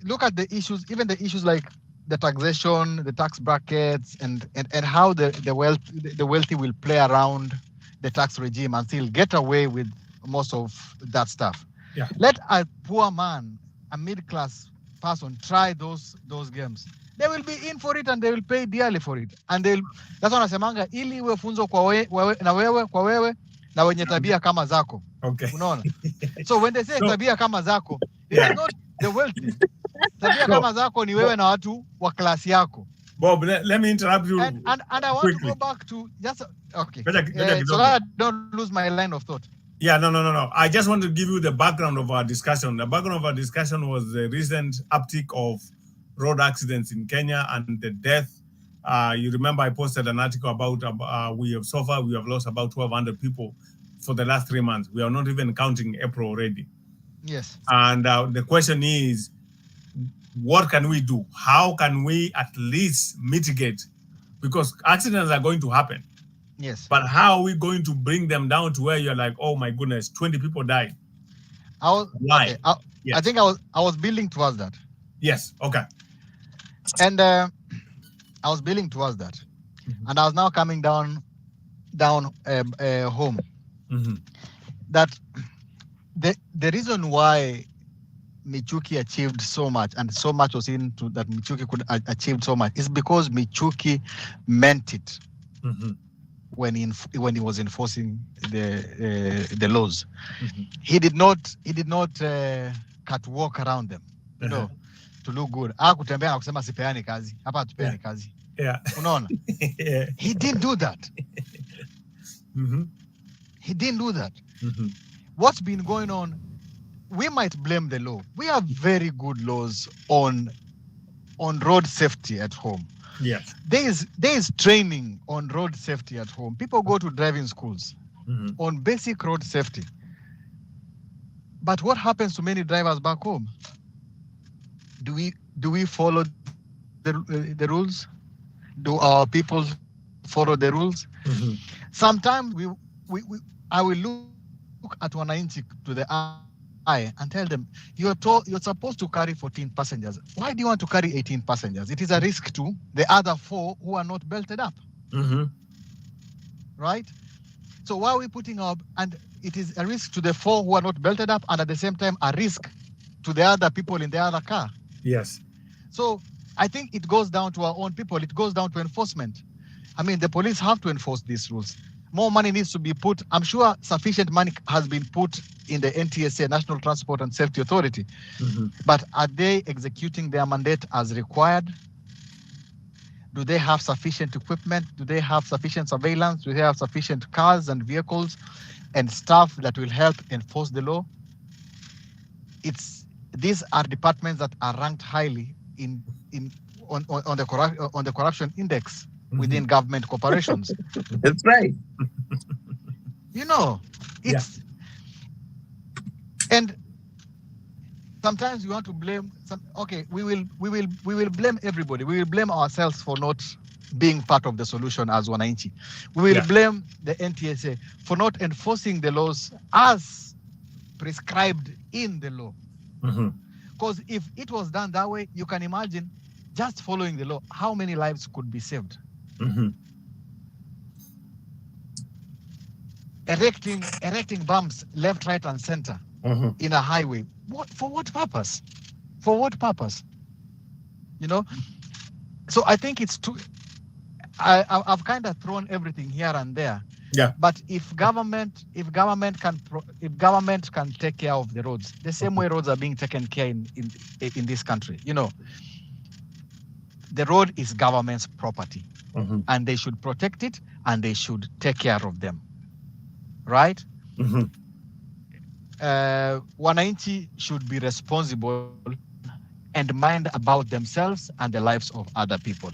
look at the issues, even the issues like the taxation, the tax brackets, and how the wealthy will play around the tax regime and still get away with most of that stuff. Yeah. Let a poor man, a middle-class person, try those games. They will be in for it and they will pay dearly for it. And that's what nasemanga, ili uwe funzo kwa wewe na wenye tabia kama zako. Okay. Unaona? So when they say tabia kama zako, it is not the wealthy. Tabia kama zako ni wewe na watu wa klasi yako. Bob, let me interrupt you. And I want quickly to go back to just okay. So that I don't lose my line of thought. Yeah, no. I just want to give you the background of our discussion. The background of our discussion was the recent uptick of road accidents in Kenya and the death. You remember I posted an article about we have lost about 1,200 people for the last 3 months. We are not even counting April already. Yes. And the question is, what can we do? How can we at least mitigate? Because accidents are going to happen. Yes. But how are we going to bring them down to where you're like, oh my goodness, 20 people died? Okay. Yes. I think I was building towards that. Yes. Okay. And I was building towards that, and I was now coming down home. That the reason why Michuki achieved so much, and so much was into that Michuki could achieve so much, is because Michuki meant it when he was enforcing the laws. He did not catwalk around them, you know, to look good. Kutembea na kusema sipeani kazi hapa, hatupeani kazi. Unaona? He didn't do that. He didn't do that. What's been going on? We might blame the law. We have very good laws on road safety at home. Yes. There is training on road safety at home. People go to driving schools on basic road safety. But what happens to many drivers back home? Do we follow the rules? Do our people follow the rules? Sometimes I will look at wananchi to the eye and tell them, you're supposed to carry 14 passengers. Why do you want to carry 18 passengers? It is a risk to the other 4 who are not belted up. Right? So why are we putting up, and it is a risk to the 4 who are not belted up, and at the same time a risk to the other people in the other car. Yes. So I think it goes down to our own people. It goes down to enforcement. I mean, the police have to enforce these rules. More money needs to be put. I'm sure sufficient money has been put in the NTSA, National Transport and Safety Authority. But are they executing their mandate as required? Do they have sufficient equipment? Do they have sufficient surveillance? Do they have sufficient cars and vehicles and staff that will help enforce the law? These are departments that are ranked highly on the corruption index within government corporations. That's right. You know, it's and sometimes we want to blame we will blame everybody. We will blame ourselves for not being part of the solution as wananchi. We will blame the NTSA for not enforcing the laws as prescribed in the law. Because if it was done that way, you can imagine just following the law, how many lives could be saved. Erecting bumps left, right, and center in a highway. For what purpose? For what purpose? You know. So I think it's too. I've kind of thrown everything here and there. Yeah. But if government can take care of the roads, the same way roads are being taken care in this country, you know, the road is government's property, and they should protect it and they should take care of them, right? Wananchi should be responsible and mind about themselves and the lives of other people.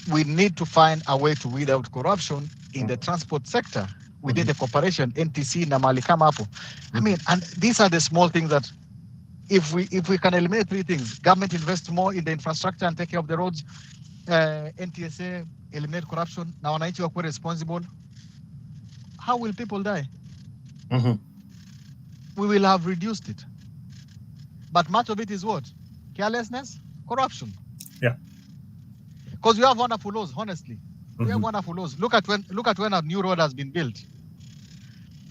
We need to find a way to weed out corruption in the transport sector within the corporation, NTC na mali kama hapo. I mean, and these are the small things that if we can eliminate 3 things: government invest more in the infrastructure and take care of the roads, NTSA eliminate corruption, na wananchi wakuwe responsible, how will people die? We will have reduced it. But much of it is what? Carelessness, corruption. Yeah. Because we have wonderful laws, honestly. We have wonderful laws. Look at when a new road has been built.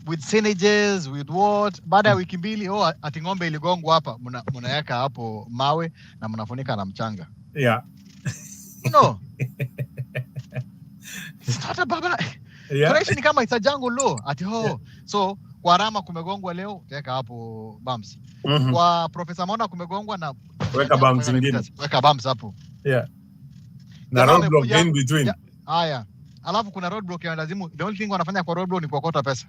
With synergies, with what? Baada ya wiki mbili, ati ng'ombe iligongwa hapa, mnaweka hapo mawe na mnafunika na mchanga. Yeah. You know. It's not a baba. Correction ni kama it's a jungle law. Ati so kwa Arama kumegongwa leo, weka hapo bumps. Kwa Profesa Maona kumegongwa na weka bumps zingine. Weka bumps hapo. Yeah. Na roadblock in between. Haya. Alafu kuna roadblock ya lazimu. The only thing wanafanya kwa roadblock ni kuokota pesa.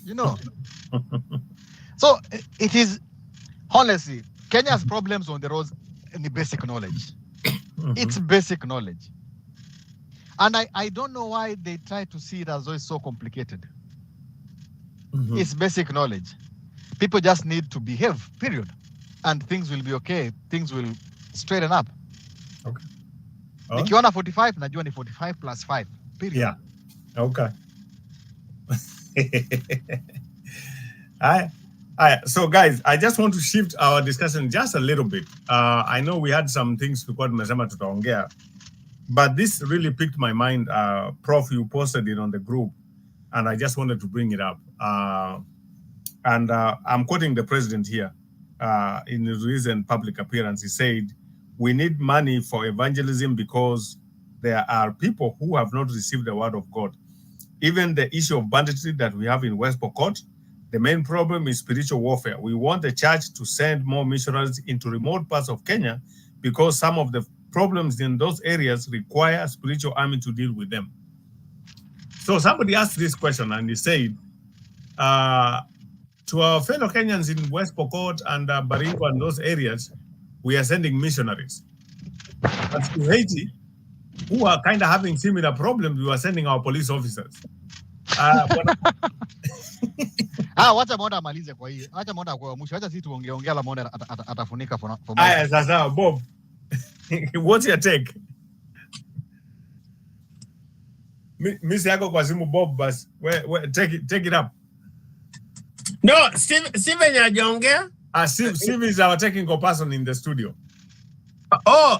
You know. So it is honestly Kenya's problems on the roads in basic knowledge. It's basic knowledge. And I don't know why they try to see it as though it's so complicated. It's basic knowledge. People just need to behave, period. And things will be okay. Things will straighten up. Okay. Nikiona 45, najua ni 45 plus 5, period. Yeah. Okay. All right. So guys, I just want to shift our discussion just a little bit. I know we had some things because tumesema tutaongea, but this really piqued my mind. Prof, you posted it on the group, and I just wanted to bring it up. And I'm quoting the president here in his recent public appearance. He said, "We need money for evangelism because there are people who have not received the word of God. Even the issue of banditry that we have in West Pokot, the main problem is spiritual warfare. We want the church to send more missionaries into remote parts of Kenya because some of the problems in those areas require a spiritual army to deal with them." So somebody asked this question and he said, to our fellow Kenyans in West Pokot and Baringo and those areas, we are sending missionaries. But to Haiti, who are kind of having similar problems, we are sending our police officers. Wacha Monda amalize kwa hiyo. Wacha Monda kwa mwisho. Wacha sisi tuongeongea la Monda atafunika for Aya, sasa Bob. What's your take? Miss yako kwa simu Bob bas. Take it up. No, Steven hajaongea. Steve is our technical person in the studio. Oh,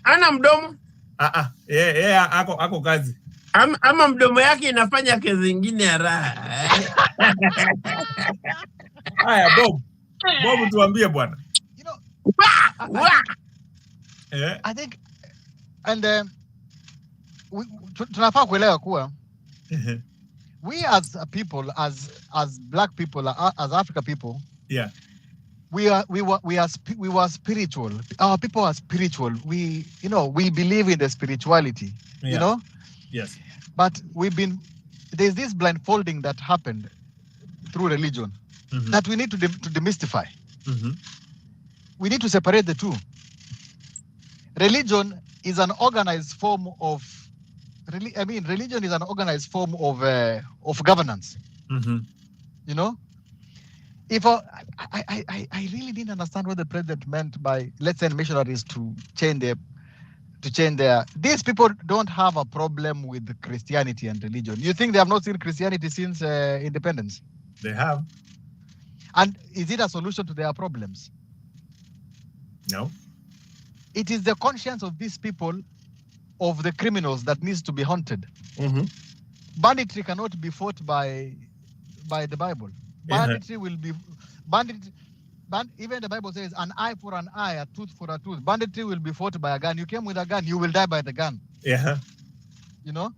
ana mdomo? Yeah, ako kazi. Ama mdomo yake inafanya kazi nyingine ya raha. Haya, Bob, tuambie bwana. You know, Yeah. I think, and tunafaa kuelewa kuwa we as a people, as black people, as Africa people, yeah, we were spiritual. Our people are spiritual. We believe in the spirituality. Yeah. You know. Yes. But there's this blindfolding that happened through religion that we need to demystify. We need to separate the two. Religion is an organized form of religion is an organized form of governance. You know, if I really didn't understand what the president meant by let's send missionaries to change their. These people don't have a problem with Christianity and religion. You think they have not seen Christianity since independence? They have. And is it a solution to their problems? No. It is the conscience of these people, of the criminals, that needs to be haunted. Banditry cannot be fought by the Bible. Banditry will be even the Bible says an eye for an eye, a tooth for a tooth. Banditry will be fought by a gun. You came with a gun, you will die by the gun. Yeah. You know?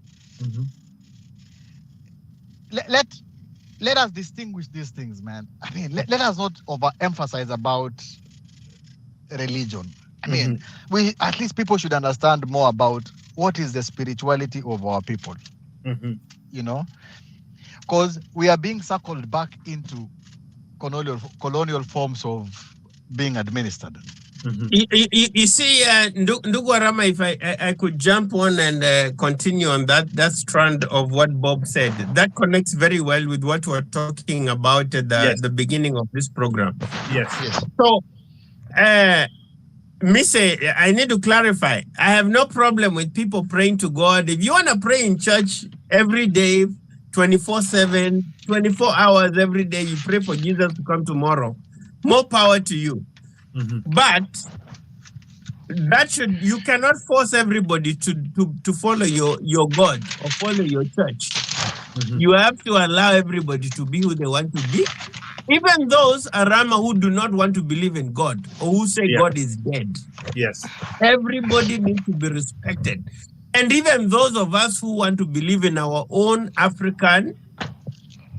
Let us distinguish these things, man. I mean, let us not overemphasize about religion. I mean, at least people should understand more about what is the spirituality of our people. You know? Because we are being circled back into colonial forms of being administered. You see, Ndugu Arama, if I could jump on and continue on that strand of what Bob said, that connects very well with what we're talking about at the beginning of this program. Yes. So, Missy, I need to clarify. I have no problem with people praying to God. If you want to pray in church every day, 24/7, 24 hours every day, you pray for Jesus to come tomorrow. More power to you. But you cannot force everybody to follow your God or follow your church. You have to allow everybody to be who they want to be. Even those Arama who do not want to believe in God or who say God is dead. Yes. Everybody needs to be respected. And even those of us who want to believe in our own African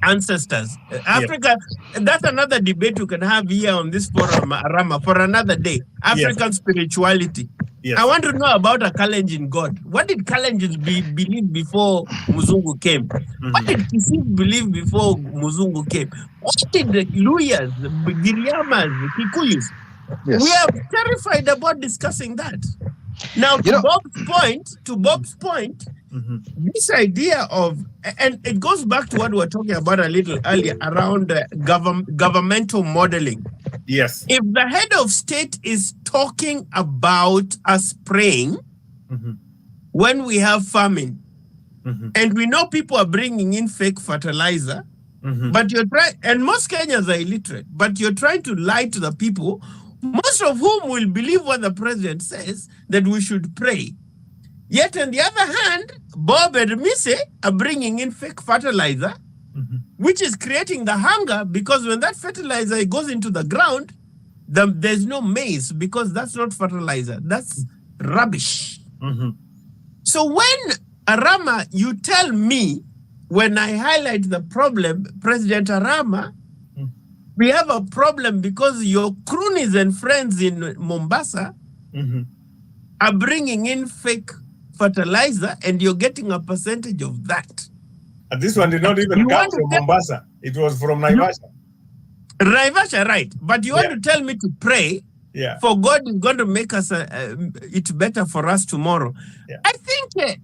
ancestors. Africa, that's another debate we can have here on this forum, Arama, for another day. African spirituality. Yes. I want to know about a Kalenjin God. What did Kalenjins believe before Muzungu came? What did Kisii believe before Muzungu came? What did the Luyas, Giriamas, Kikuyus? Yes. We are terrified about discussing that. Now, to Bob's point, This idea of, and it goes back to what we were talking about a little earlier around governmental modeling. Yes. If the head of state is talking about us praying when we have famine, and we know people are bringing in fake fertilizer, but you're trying, and most Kenyans are illiterate, but you're trying to lie to the people, most of whom will believe what the president says, that we should pray. Yet on the other hand, Bob and Mise are bringing in fake fertilizer, which is creating the hunger, because when that fertilizer goes into the ground, there's no maize, because that's not fertilizer, that's rubbish. So when, Arama, you tell me, when I highlight the problem, President Arama, we have a problem because your cronies and friends in Mombasa are bringing in fake fertilizer, and you're getting a percentage of that. And this one did not even come from Mombasa. It was from Naivasha. Naivasha, right. But you want to tell me to pray for God is going to make us it better for us tomorrow. I think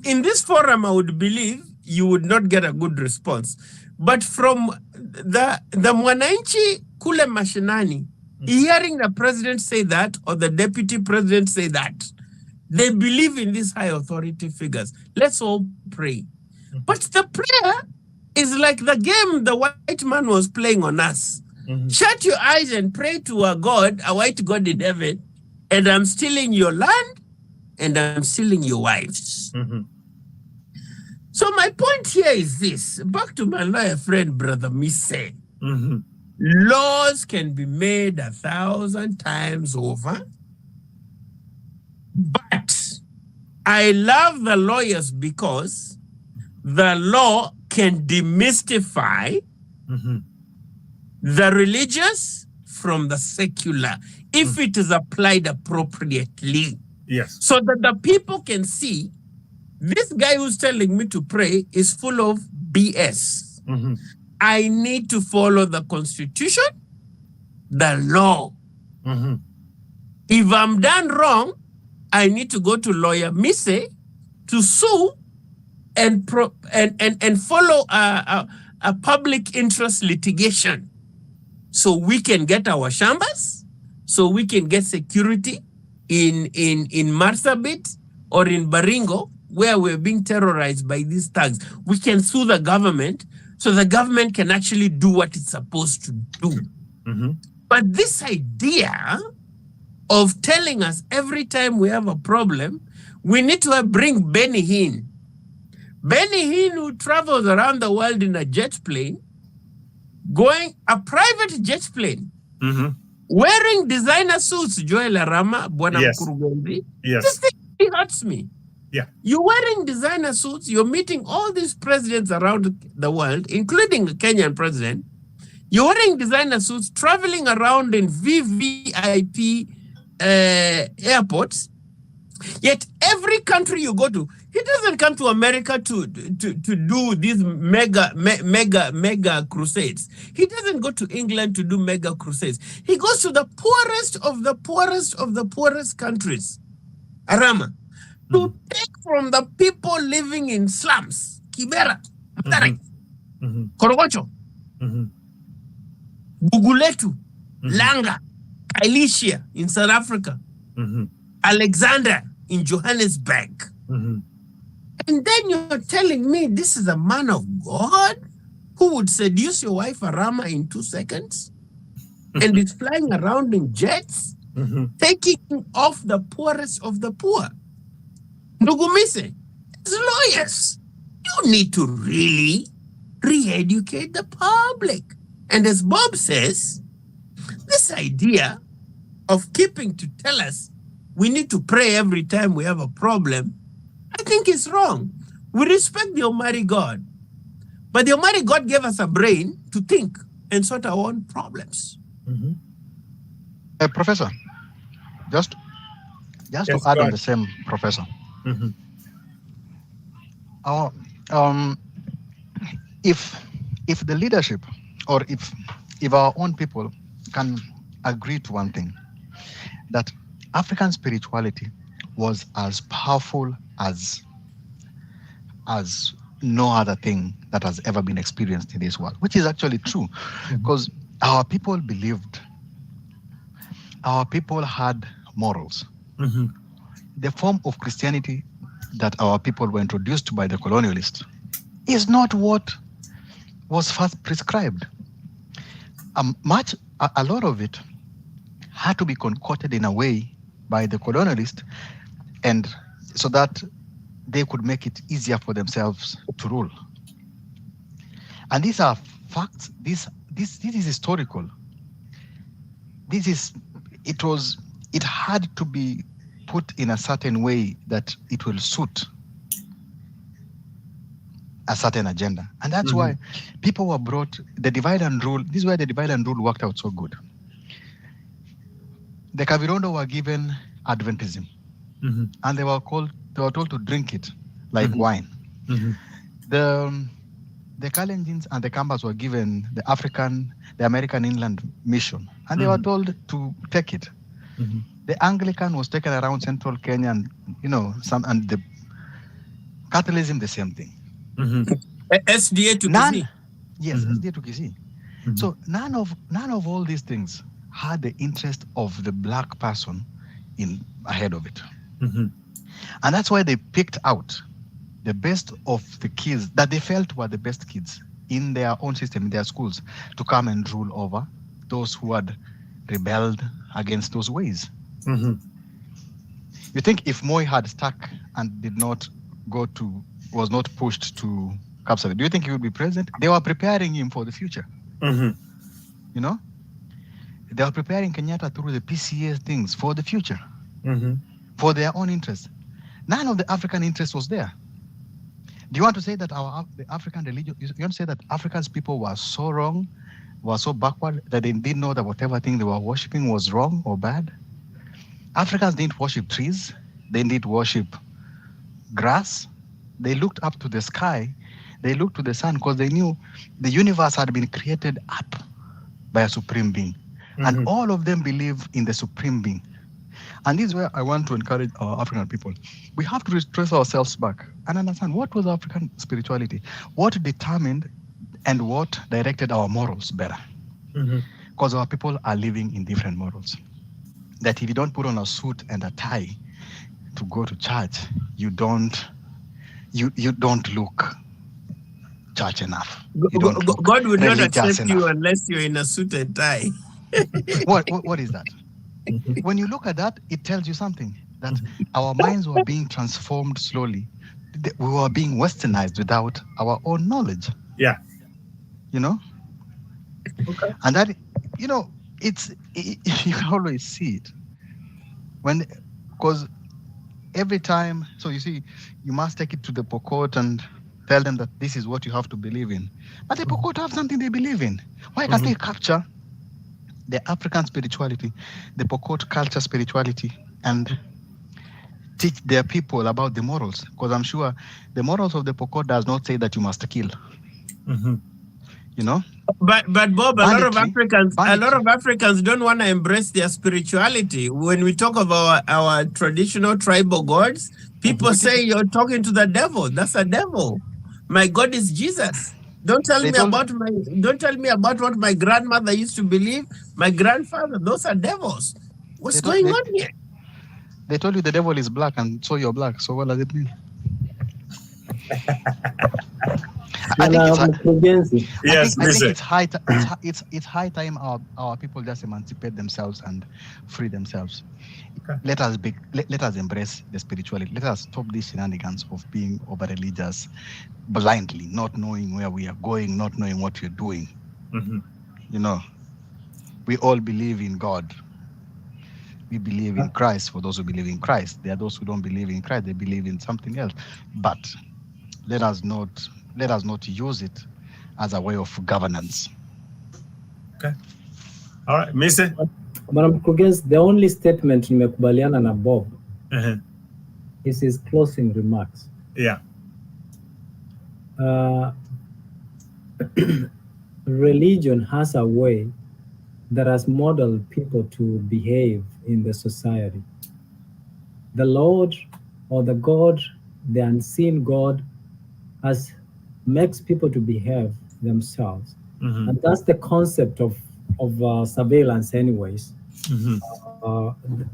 in this forum, I would believe you would not get a good response. But from the Mwananchi kule mashinani, hearing the president say that, or the deputy president say that, they believe in these high authority figures. Let's all pray. But the prayer is like the game the white man was playing on us. Shut your eyes and pray to a God, a white God in heaven, and I'm stealing your land, and I'm stealing your wives. So my point here is this, back to my lawyer friend, Brother Mise. Laws can be made 1,000 times over, but I love the lawyers because the law can demystify the religious from the secular if it is applied appropriately. Yes. So that the people can see this guy who's telling me to pray is full of BS. I need to follow the Constitution, the law. If I'm done wrong, I need to go to lawyer Mise to sue and follow a public interest litigation, so we can get our shambas, so we can get security in Marsabit or in Baringo, where we're being terrorized by these thugs. We can sue the government, so the government can actually do what it's supposed to do. But this idea of telling us every time we have a problem, we need to bring Benny Hinn. Benny Hinn, who travels around the world in a jet plane, a private jet plane, wearing designer suits, Joel Arama, Bwana Mkurugenzi. This thing hurts me. You're wearing designer suits, you're meeting all these presidents around the world, including the Kenyan president. You're wearing designer suits, traveling around in VVIP airports. Yet every country you go to, he doesn't come to America to do these mega crusades. He doesn't go to England to do mega crusades. He goes to the poorest of the poorest of the poorest countries, Arama, to take from the people living in slums, Kibera, Korogocho, Buguletu, Langa, Kailishia in South Africa, Alexander in Johannesburg. And then you're telling me this is a man of God who would seduce your wife Arama in 2 seconds and is flying around in jets, taking off the poorest of the poor. Ndugumise, as lawyers, you need to really re-educate the public. And as Bob says, this idea of keeping to tell us we need to pray every time we have a problem, I think is wrong. We respect the Almighty God, but the Almighty God gave us a brain to think and sort our own problems. Professor, just to add on the same, Professor. If the leadership, or if our own people can agree to one thing, that African spirituality was as powerful as as no other thing that has ever been experienced in this world, which is actually true, because our people believed, our people had morals. The form of Christianity that our people were introduced to by the colonialists is not what was first prescribed. A lot of it had to be concocted in a way by the colonialists, and so that they could make it easier for themselves to rule. And these are facts. This is historical. It had to be put in a certain way that it will suit a certain agenda. And that's why people were brought, the divide and rule, this is why the divide and rule worked out so good. The Kavirondo were given Adventism, and they were told to drink it like wine. The Kalenjins and the Kambas were given the American Inland Mission, and they were told to take it. The Anglican was taken around central Kenya, and and the Catholicism the same thing. SDA to Kisii. Yes, SDA to Kisii. So none of all these things had the interest of the black person ahead of it. And that's why they picked out the best of the kids that they felt were the best kids in their own system, in their schools, to come and rule over those who had rebelled against those ways. You think if Moi had stuck and was not pushed to Kapsabet, do you think he would be president? They were preparing him for the future. They were preparing Kenyatta through the PCA things for the future, for their own interest. None of the African interest was there. Do you want to say that the African religion, you want to say that Africa's people were so wrong, were so backward, that they didn't know that whatever thing they were worshipping was wrong or bad? Africans didn't worship trees. They didn't worship grass. They looked up to the sky. They looked to the sun because they knew the universe had been created up by a supreme being. And all of them believe in the supreme being. And this is where I want to encourage our African people. We have to trace ourselves back and understand what was African spirituality, what determined and what directed our morals better. Because our people are living in different morals. That if you don't put on a suit and a tie to go to church, you don't look church enough. God would not accept you unless you're in a suit and tie. What is that? When you look at that, it tells you something, that our minds were being transformed slowly. We were being westernized without our own knowledge. Yeah. Okay. And that, you can always see it. Because every time, so you see, you must take it to the Pokot and tell them that this is what you have to believe in. But the Pokot have something they believe in. Why can't they capture the African spirituality, the Pokot culture spirituality, and teach their people about the morals? Because I'm sure the morals of the Pokot does not say that you must kill. But Bob, a lot of Africans don't want to embrace their spirituality. When we talk of our traditional tribal gods, people say you're talking to the devil. That's a devil. My God is Jesus. Don't tell me about what my grandmother used to believe. My grandfather, those are devils. What's going on here? They told you the devil is black, and so you're black. So what does it mean? I think it's high time our people just emancipate themselves and free themselves. Okay. Let us embrace the spirituality. Let us stop these shenanigans of being over religious blindly, not knowing where we are going, not knowing what we're doing. We all believe in God. We believe in Christ. For those who believe in Christ, there are those who don't believe in Christ. They believe in something else. But let us not use it as a way of governance. Okay. All right, Mr. Madam Krugens, the only statement nimekubaliana na Bob is his closing remarks. Yeah. Religion has a way that has modeled people to behave in the society. The Lord or the God, the unseen God, as makes people to behave themselves. Mm-hmm. And that's the concept of surveillance anyways. Mm-hmm.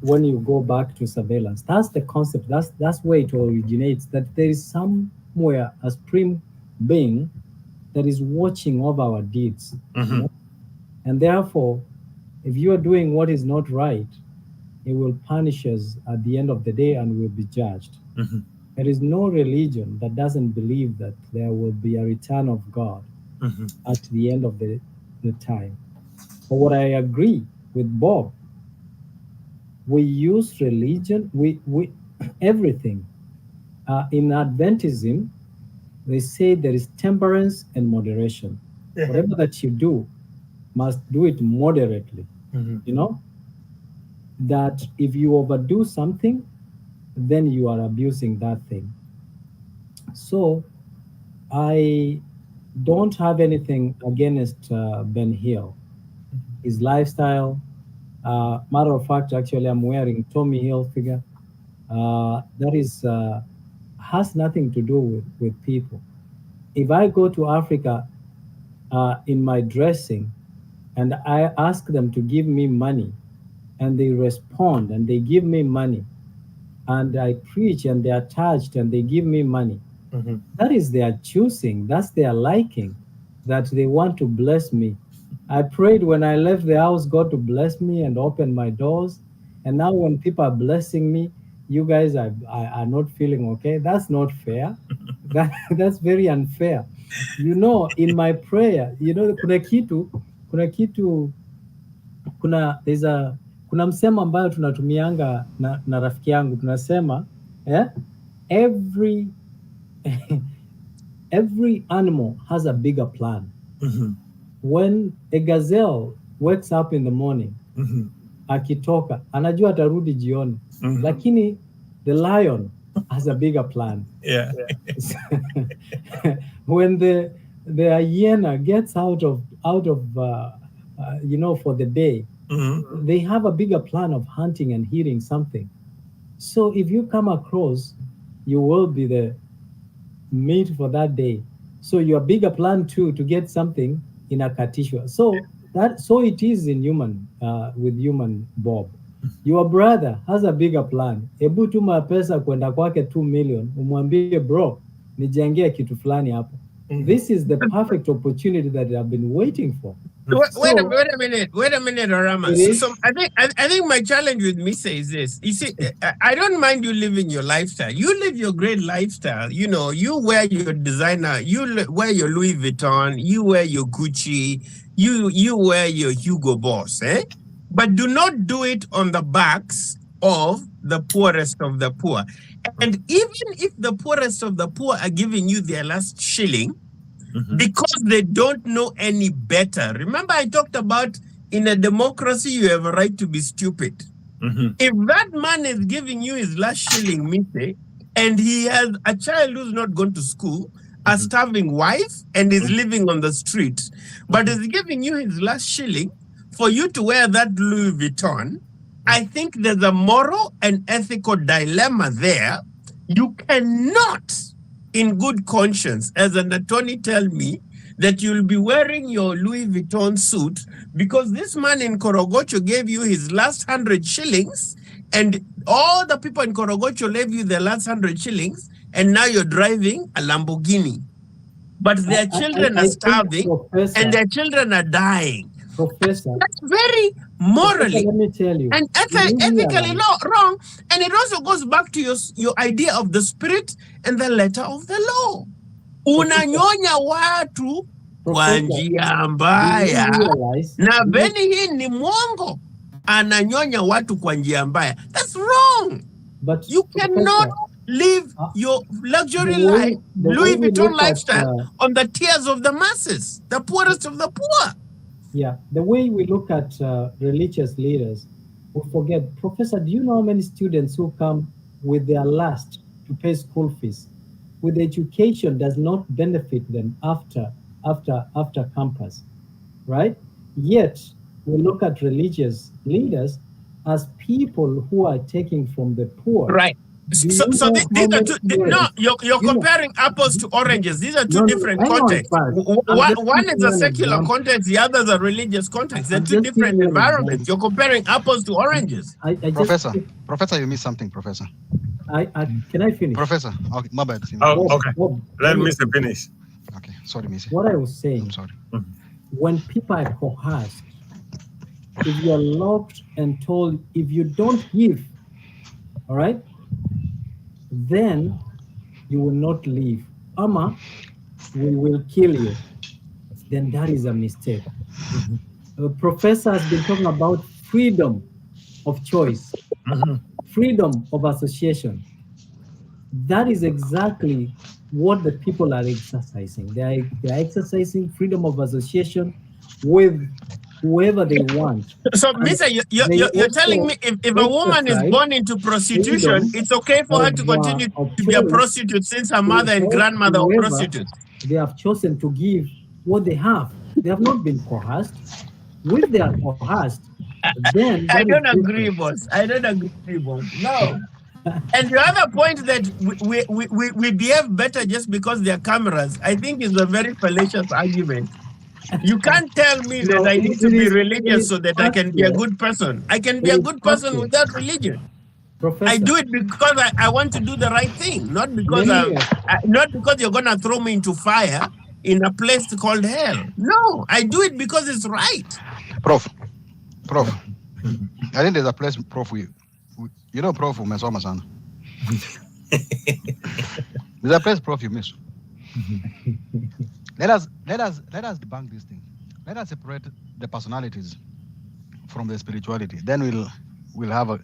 When you go back to surveillance, that's the concept, that's where it originates, that there is somewhere a supreme being that is watching over our deeds. Mm-hmm. You know? And therefore, if you are doing what is not right, it will punish us at the end of the day and will be judged. Mm-hmm. There is no religion that doesn't believe that there will be a return of God Mm-hmm. at the end of the time. But what I agree with Bob, we use religion, we everything. In Adventism, they say there is temperance and moderation. Whatever that you do, must do it moderately. Mm-hmm. You know, that if you overdo something, then you are abusing that thing. So I don't have anything against Ben Hill, his lifestyle. Matter of fact, actually, I'm wearing Tommy Hilfiger. That is has nothing to do with people. If I go to Africa in my dressing and I ask them to give me money, and they respond and they give me money, and I preach and they are touched and they give me money, Mm-hmm. that is their choosing, that's their liking, that they want to bless me. I prayed when I left the house, God to bless me and open my doors. And now when people are blessing me, you guys are not feeling okay. That's not fair. That's very unfair. You know, in my prayer, you know, kuna msemo ambayo tunatumianga na rafiki yangu, tunasema every every animal has a bigger plan. Mm-hmm. When a gazelle wakes up in the morning, Mm-hmm. akitoka anajua atarudi jioni. Mm-hmm. Lakini the lion has a bigger plan. Yeah. When the hyena gets out of you know, for the day, Mm-hmm. they have a bigger plan of hunting and hitting something. So if you come across, you will be the meat for that day. So your bigger plan too to get something in a katishwa. So it is in human with human Bob. Your brother has a bigger plan. Hebu tuma pesa kwenda kwake 2 million, umwambie bro, nijengee kitu fulani hapo. This is the perfect opportunity that I've been waiting for. Wait a minute, Arama. So I think my challenge with Misa is this. You see, I don't mind you living your lifestyle. You live your great lifestyle. You know, you wear your designer, you wear your Louis Vuitton, you wear your Gucci, you wear your Hugo Boss, eh? But do not do it on the backs of the poorest of the poor. And even if the poorest of the poor are giving you their last shilling, Mm-hmm. because they don't know any better. Remember, I talked about in a democracy, you have a right to be stupid. Mm-hmm. If that man is giving you his last shilling, Mite, and he has a child who's not gone to school, a starving wife, and is living on the street, but is giving you his last shilling for you to wear that Louis Vuitton, I think there's a moral and ethical dilemma there. You cannot, in good conscience, as an attorney, tell me that you'll be wearing your Louis Vuitton suit because this man in Korogocho gave you his last 100 shillings and all the people in Korogocho gave you their last 100 shillings and now you're driving a Lamborghini. But their children are starving and their children are dying. Professor, that's very morally, let me tell you, and ethically wrong. And it also goes back to your idea of the spirit and the letter of the law. Unanyonya watu kwa njia mbaya, na Beni hii ni mwongo. Ananyonya watu kwa njia mbaya. That's wrong. But you cannot live your luxury life, Louis Vuitton lifestyle on the tears of the masses, the poorest of the poor. Yeah, the way we look at religious leaders, we forget. Professor, do you know how many students who come with their last to pay school fees, with education does not benefit them after campus, right? Yet we look at religious leaders as people who are taking from the poor, right? So these are two. No, you're comparing apples to oranges. These are two different contexts. One is a secular context, the other is a religious context. They're two different environments. You're comparing apples to oranges. Professor, you missed something, Professor. Can I finish? Professor, okay, my bad. Okay. Let me finish. Okay, sorry, Missy. What I was saying, I'm sorry. When people are coerced, if you're locked and told, if you don't give, all right, then you will not leave. Ama, we will kill you. Then that is a mistake. The professor has been talking about freedom of choice, freedom of association. That is exactly what the people are exercising. They are exercising freedom of association with whoever they want. So, Mr. You're telling me if a woman is born into prostitution, it's okay for her to continue to be a prostitute since her mother and grandmother were prostitutes? They have chosen to give what they have. They have not been coerced. If they are coerced, then I don't agree, boss. I don't agree, boss. No. And the other point that we behave better just because there are cameras, I think is a very fallacious argument. You can't tell me that I need to be religious so that I can be a good person. I can be a good person without religion. Professor, I do it because I want to do the right thing, not because not because you're gonna throw me into fire in a place called hell. No, I do it because it's right. Prof, I think there's a place, Prof. You know, Prof. Umesoma sana. There's a place, Prof. You miss. Let us debunk this thing. Let us separate the personalities from the spirituality. Then we'll have a,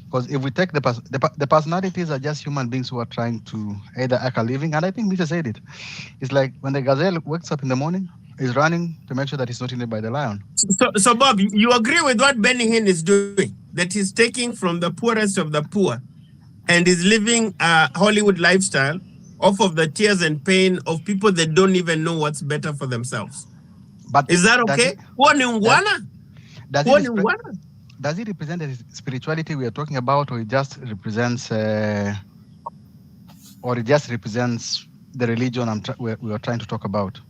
because if we take the personalities are just human beings who are trying to either make a living, and I think Mr. said it. It's like when the gazelle wakes up in the morning, is running to make sure that he's not eaten by the lion. So Bob, you agree with what Benny Hinn is doing? That he's taking from the poorest of the poor and is living a Hollywood lifestyle off of the tears and pain of people that don't even know what's better for themselves. But is that okay? Does it represent the spirituality we are talking about, or it just represents, the religion we are trying to talk about?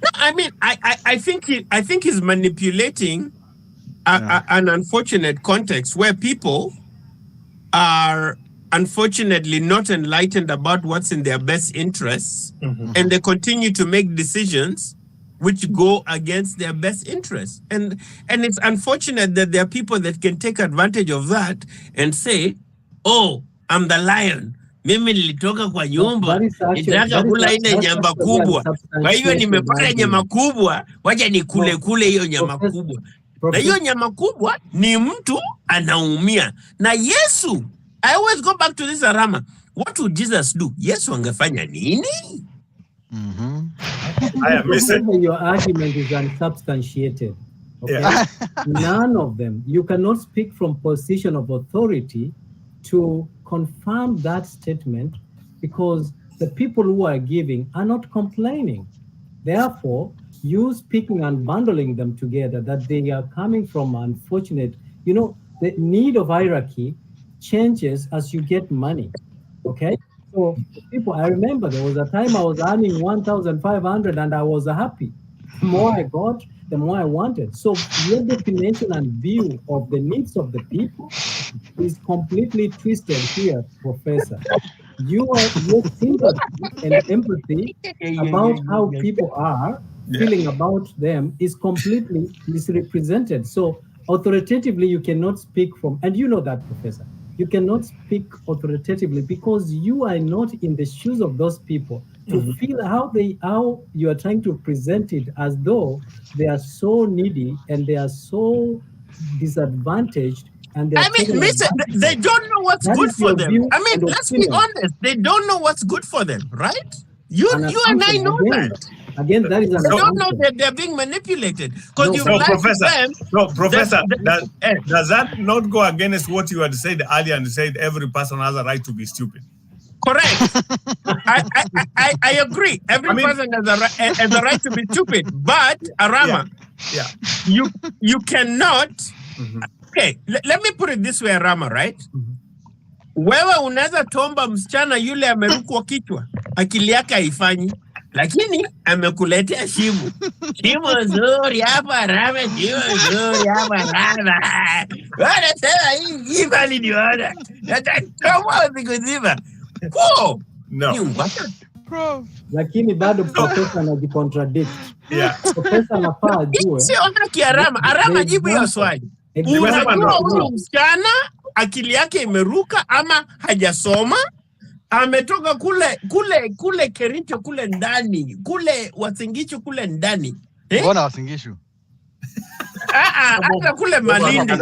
No, I mean, I think he's manipulating an unfortunate context where people are unfortunately not enlightened about what's in their best interests, and they continue to make decisions which go against their best interests. And it's unfortunate that there are people that can take advantage of that and say, oh, I'm the lion. Mimi nilitoka kwa nyumba, nitaka kula ile nyama kubwa. Kwa hivyo nimepata nyama kubwa, wacha nikule hiyo nyama kubwa. Na hiyo nyama kubwa ni mtu anaumia. Na Yesu, I always go back to this Arama. What would Jesus do? Yesu angefanya nini? Your argument is unsubstantiated. Okay? Yeah. None of them. You cannot speak from position of authority to confirm that statement because the people who are giving are not complaining. Therefore, you speaking and bundling them together, that they are coming from unfortunate, the need of hierarchy changes as you get money. Okay? So people, I remember there was a time I was earning 1,500 and I was happy. The more I got, the more I wanted. So your definition and view of the needs of the people is completely twisted here, Professor. Your sympathy and empathy about how people are feeling about them is completely misrepresented. So authoritatively, you cannot speak from, and you know that, Professor. You cannot speak authoritatively because you are not in the shoes of those people to feel how you are trying to present it as though they are so needy and they are so disadvantaged. And I mean, they don't know what's good for them. I mean, let's be honest. They don't know what's good for them, right? You and I know that. Again, that is. They don't know that they're being manipulated because Professor. Does that not go against what you had said earlier and said every person has a right to be stupid? Correct. I agree. Every person has a right to be stupid. But Arama, you cannot Okay, let me put it this way, Arama, right? Wewe unaweza tomba msichana yule amerukwa kichwa, akili yake haifanyi, lakini amekuletea shimo. Shimo nzuri hapa Arama, shimo nzuri hapa Arama. Wanasema hii bali ni wana. Nataka siku nzima. Cool. No. Ni ungwata. Lakini bado profesa anajicontradict. Yeah. Profesa anafaa ajue. Sio haki Arama. Arama, jibu hiyo swali. Unajua huyu msichana akili yake imeruka ama hajasoma, ametoka kule Kericho kule ndani, kule Wasingishu kule ndani. Mbona Wasingishu? Hata kule Malindi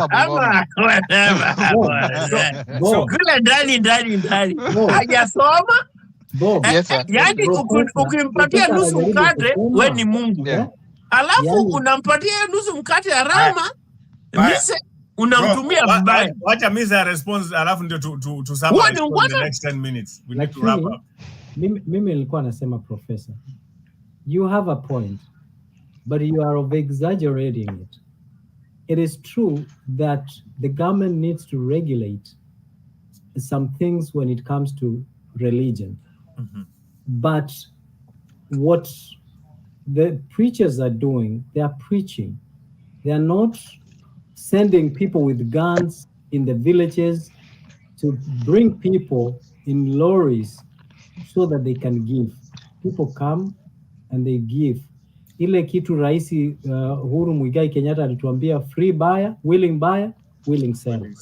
ama kule ndani hajasoma. Yaani ukimpatia nusu mkate we ni Mungu. Alafu unampatia nusu mkate Arama, mise unamtumia vibaya. Wacha mise response alafu ndio to summarize in the next 10 minutes. We need to wrap up. Mimi nilikuwa nasema professor, you have a point, but you are over-exaggerating it. It is true that the government needs to regulate some things when it comes to religion. But what the preachers are doing, they are preaching. They are not sending people with guns in the villages to bring people in lorries so that they can give. People come and they give. Ile kitu Raisi Uhuru Muigai Kenyatta alituambia, free buyer, willing seller.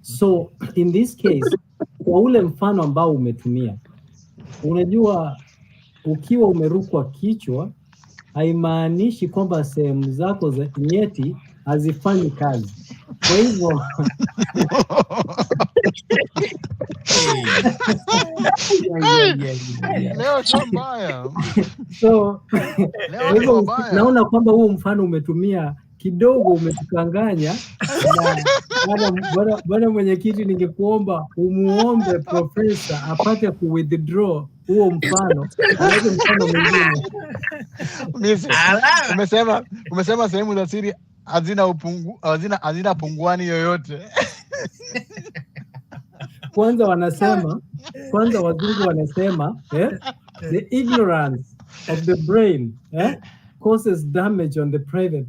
So in this case, kwa ule mfano ambao umetumia, unajua ukiwa umerukwa kichwa haimaanishi kwamba sehemu zako za nyeti hazifanyi kazi. Kwa hivyo Leo mbaya. So naona kwamba huo mfano umetumia kidogo umetukanganya. Bwana mwenyekiti, ningekuomba umuombe profesa apate ku-withdraw huo mfano. Alete mfano mwingine. Umesema sehemu za siri hazina punguani yoyote. Kwanza wazungu wanasema the ignorance of the brain causes damage on the private.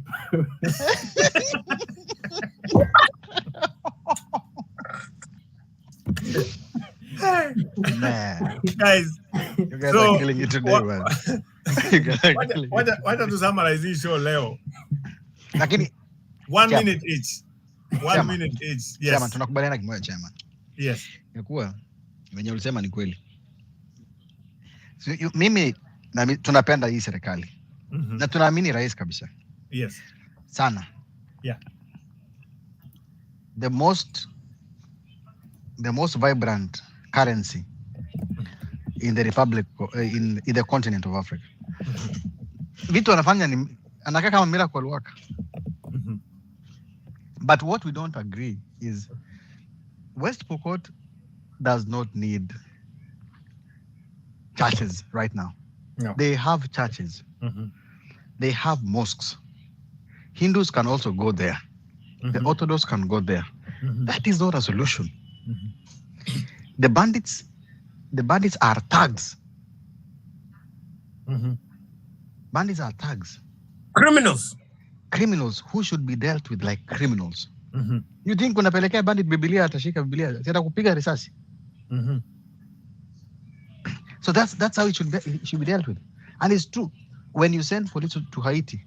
Man. Guys, you guys are killing it today, man. Wacha to summarize this show leo. Lakini 1 minute each. 1 minute each. Yes. Chairman, tunakubaliana kimoja chairman. Yes. Yakuwa wenye ulisema ni kweli. So, mimi na tunapenda hii serikali. Na tunaamini rais kabisa. Yes. Sana. Yeah. The most vibrant currency in the republic, in the continent of Africa. Vitu anafanya ni anakaa kama miracle worker. But what we don't agree is West Pokot does not need churches right now. No. They have churches. They have mosques. Hindus can also go there. The Orthodox can go there. That is not a solution. The bandits are thugs. Bandits are thugs. Criminals who should be dealt with like criminals. You think unapelekea bandit Biblia atashika Biblia, sita kupiga risasi? So that's how it should be dealt with. And it's true. When you send police to Haiti,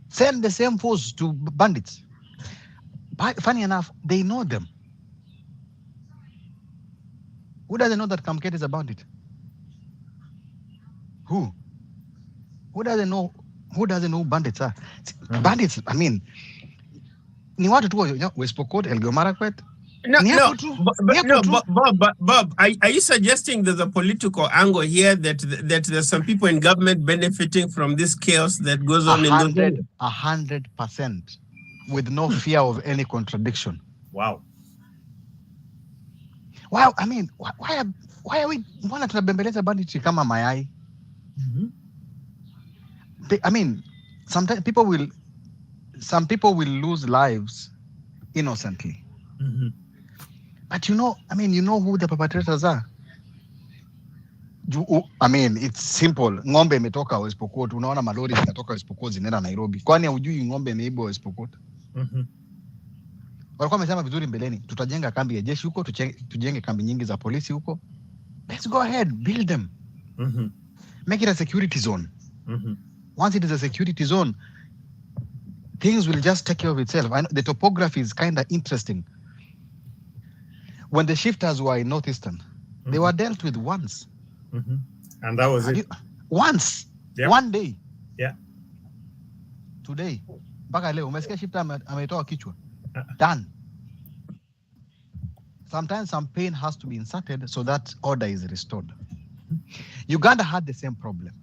send the same force to bandits. Funny enough, they know them. Who doesn't know that Kamket is a bandit? Who doesn't know who bandits are? Bandits, I mean, ni watu tu West Pokot, Elgeyo Marakwet. Bob, are you suggesting there's a political angle here that there's some people in government benefiting from this chaos that goes on in those areas? 100%, with no fear of any contradiction. Wow. Wow, I mean, why are we mbona tunabembeleza banditry kama mayai? I mean, some people will lose lives innocently. But you know who the perpetrators are? I mean, it's simple. Ng'ombe imetoka West Pokot, unaona malori zinatoka West Pokot zinaenda Nairobi. Kwani hujui ng'ombe imeibwa West Pokot? Walikuwa wamesema vizuri mbeleni, tutajenga kambi ya jeshi huko, tujenge kambi nyingi za polisi huko. Let's go ahead, build them. Make it a security zone. Once it is a security zone, things will just take care of itself. I know the topography is kind of interesting. When the shifters were in Northeastern, they were dealt with once. And that was it. Once. Yep. One day. Yeah. Today. Mpaka leo umesikia shifter ametoa kichwa. Done. Sometimes some pain has to be inserted so that order is restored. Uganda had the same problem.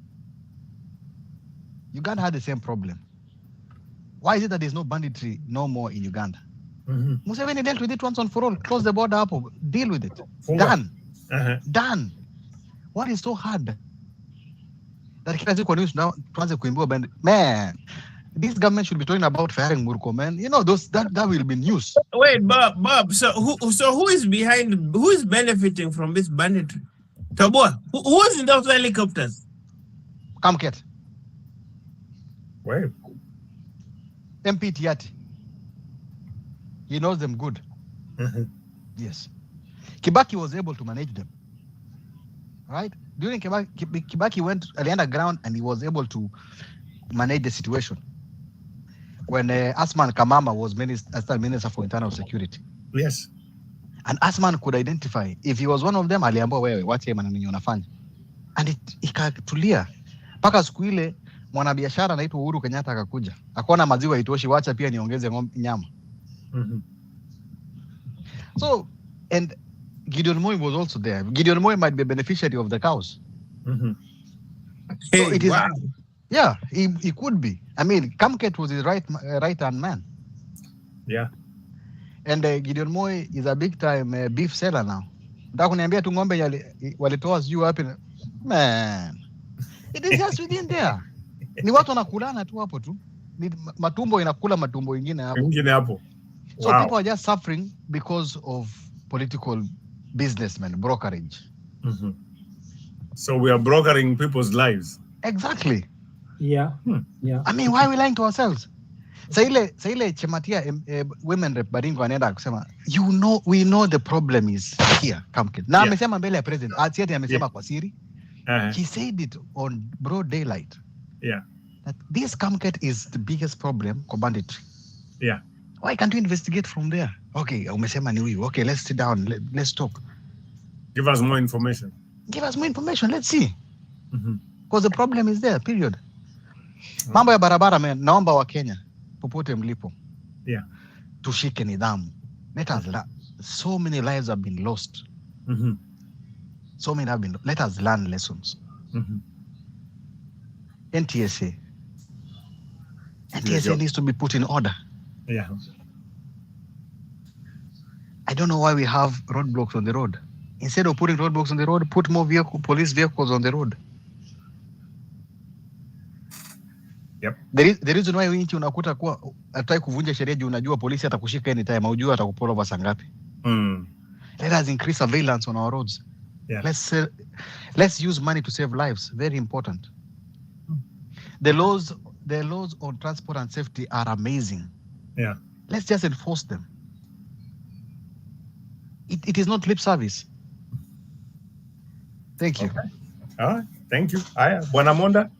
Why is it that there's no banditry no more in Uganda? Museveni dealt with it once and for all. Close the border up. Deal with it. Done. Done. What is so hard? That kila siku news now tuanze kuimbiwa band. Man, this government should be talking about firing Murko, man. You know, that will be news. Wait, Bob. So who is benefiting from this banditry? Tabua, who was in those helicopters? Kamket. Where? MP Tiati. He knows them good. Yes. Kibaki was able to manage them. Right? During Kibaki went underground and he was able to manage the situation. When Asman Kamama was Minister for Internal Security. Yes. And Asman could identify. If he was one of them, aliambiwa wewe, wache maneno unafanya. And ikatulia. Paka siku ile mwanabiashara anaitwa Uhuru Kenyatta akakuja. Akaona maziwa itoshi, wacha pia niongeze nyama. So, and Gideon Moi was also there. Gideon Moi might be a beneficiary of the cows. Hey, so it is, wow. Yeah, he could be. I mean, Kamket was his right-hand man. Yeah. And Gideon Moi is a big-time beef seller now. Nataka kuniambia tu ng'ombe walitoa sijui wapi. Man, it is just within there. Ni watu wanakulana tu hapo tu. Ni matumbo inakula matumbo ingine hapo. So people are just suffering because of political businessmen, brokerage. So we are brokering people's lives. Exactly. Yeah. Yeah. I mean, why are we lying to ourselves? Sa ile Chematia women rep Baringo anaenda kusema, we know the problem is here, Kamket. Na amesema mbele ya president. Atiati amesema kwa siri. He said it on broad daylight. Yeah. That this Kamket is the biggest problem for banditry. Yeah. Why can't we investigate from there? Okay, umesema ni huyu. Okay, let's sit down. Let's talk. Give us more information. Let's see. Because the problem is there, period. Mambo ya barabara, man. Naomba wa Kenya, popote mlipo. Yeah. Tushike nidhamu. So many lives have been lost. So many have been. Let us learn lessons. NTSA needs to be put in order. Yeah. I don't know why we have roadblocks on the road. Instead of putting roadblocks on the road, put more police vehicles on the road. Yep. The reason why nchi unakuta kuwa hataki kuvunja sheria juu unajua polisi atakushika anytime, unajua atakupull over saa ngapi. Let us increase surveillance on our roads. Yeah. Let's use money to save lives. Very important. The laws on transport and safety are amazing. Yeah. Let's just enforce them. It is not lip service. Thank you. Okay. All right. Thank you. Aya, Bwana Monda.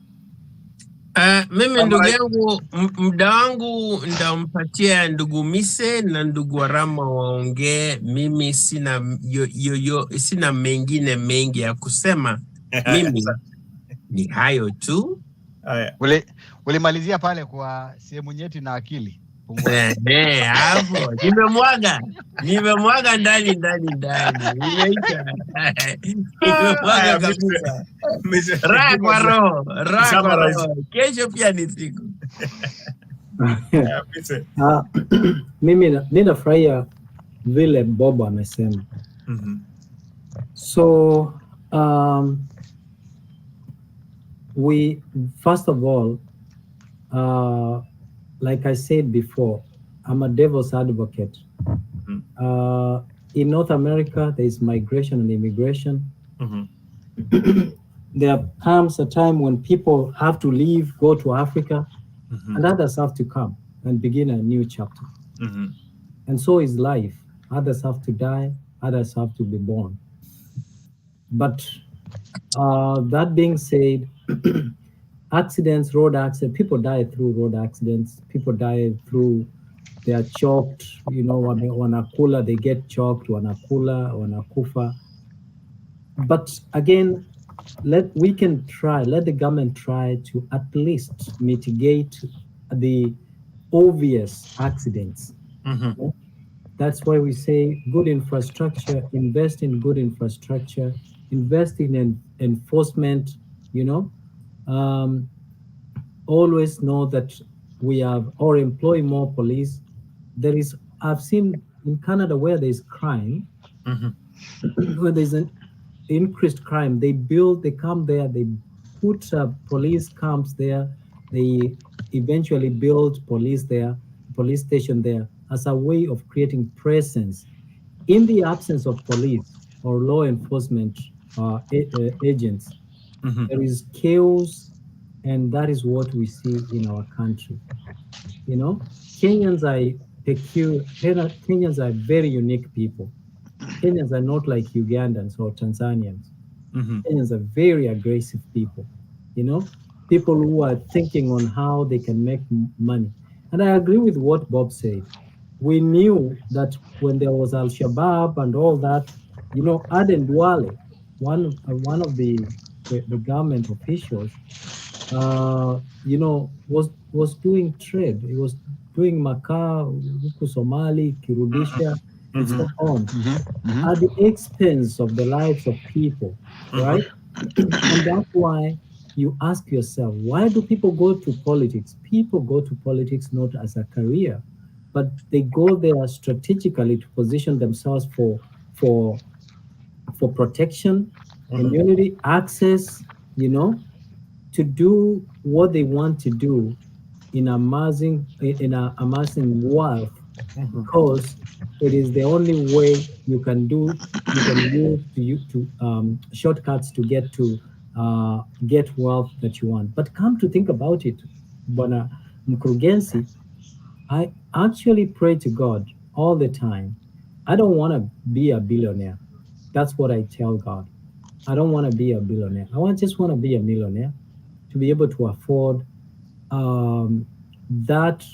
Mimi ndugu yangu, muda wangu ndampatia ndugu Mise na ndugu Arama waongee. Mimi sina mengine mengi ya kusema. Mimi ni hayo tu. Ulimalizia pale kwa sehemu nyeti na akili. Hapo nimemwaga ndani. Nimemwaga kabisa. Raha roho. Kesho pia ni siku. Mimi ninafurahia vile Bob amesema. So we first of all, like I said before, I'm a devil's advocate. In North America, there is migration and immigration. There comes a time when people have to leave, go to Africa, and others have to come and begin a new chapter. And so is life. Others have to die, others have to be born. But that being said, accidents, road accidents, people die through road accidents, people die through, they are choked, you know, wanakula, they get choked, wanakula, wanakufa. But again, let the government try to at least mitigate the obvious accidents. That's why we say good infrastructure, invest in good infrastructure, invest in enforcement, you know, always know that we have or employ more police. I've seen in Canada where there's crime, where there's an increased crime, they come there, they put police camps there, they eventually build police station there as a way of creating presence. In the absence of police or law enforcement agents, there is chaos, and that is what we see in our country. You know, Kenyans are very unique people. Kenyans are not like Ugandans or Tanzanians. Kenyans are very aggressive people, you know, people who are thinking on how they can make money. And I agree with what Bob said. We knew that when there was Al-Shabaab and all that, you know, Aden Duale, one of the government officials, you know, was doing trade. He was doing makaa, huku Somali, Kirudisha, and so on, at the expense of the lives of people, right? And that's why you ask yourself, why do people go to politics? People go to politics not as a career, but they go there strategically to position themselves for protection, community access, you know, to do what they want to do in amassing wealth, because it is the only way you can use shortcuts to get wealth that you want. But come to think about it, Bwana Mkurugenzi, I actually pray to God all the time. I don't want to be a billionaire. That's what I tell God. I don't want to be a billionaire. Just want to be a millionaire, to be able to afford that,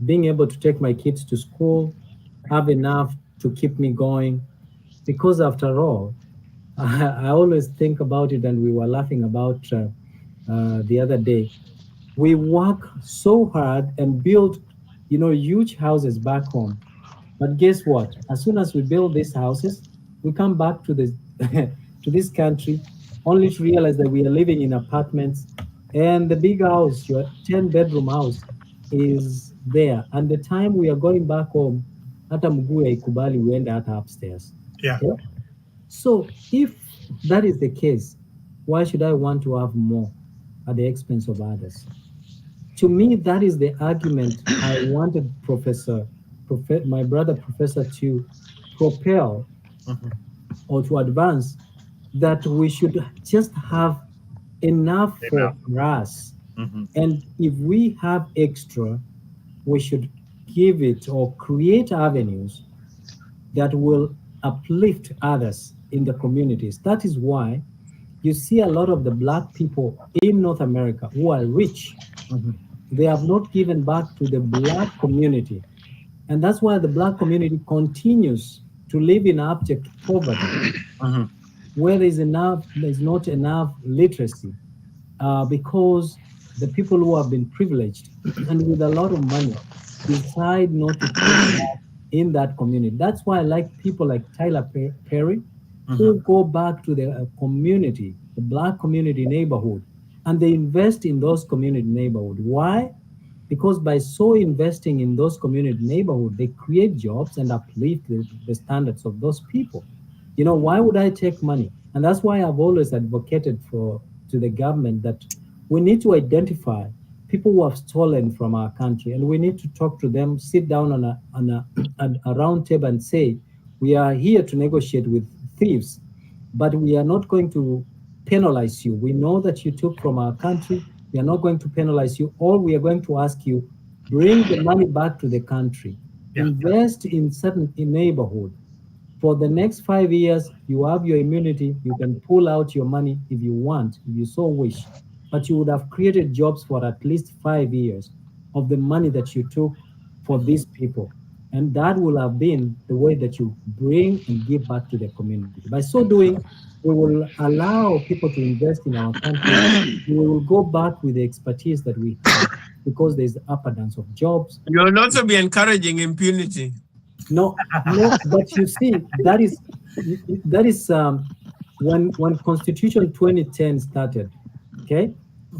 being able to take my kids to school, have enough to keep me going. Because after all, I always think about it, and we were laughing about the other day. We work so hard and build, you know, huge houses back home. But guess what? As soon as we build these houses, we come back to this to this country, only to realize that we are living in apartments, and the big house, your 10-bedroom house, is there. And the time we are going back home, hata mguu haikubali uende hata upstairs. Yeah. Okay? So if that is the case, why should I want to have more at the expense of others? To me, that is the argument I wanted my brother Professor to propel or to advance, that we should just have enough for us. And if we have extra, we should give it or create avenues that will uplift others in the communities. That is why you see a lot of the Black people in North America who are rich. They have not given back to the Black community. And that's why the Black community continues to live in abject poverty, where there's not enough literacy, because the people who have been privileged and with a lot of money decide not to put that in that community. That's why I like people like Tyler Perry, who go back to the community, the Black community neighborhood, and they invest in those community neighborhood. Why? Because by so investing in those community neighborhood, they create jobs and uplift the standards of those people. You know, why would I take money? And that's why I've always advocated to the government that we need to identify people who have stolen from our country, and we need to talk to them, sit down on a round table and say, we are here to negotiate with thieves, but we are not going to penalize you. We know that you took from our country. We are not going to penalize you. All we are going to ask you, bring the money back to the country. Yeah. Invest in certain neighborhood. For the next 5 years, you have your immunity. You can pull out your money if you want, if you so wish. But you would have created jobs for at least 5 years of the money that you took for these people. And that will have been the way that you bring and give back to the community. By so doing, we will allow people to invest in our country. We will go back with the expertise that we have because there's the abundance of jobs. You will also be encouraging impunity. No, but you see, that is when Constitution 2010 started, okay?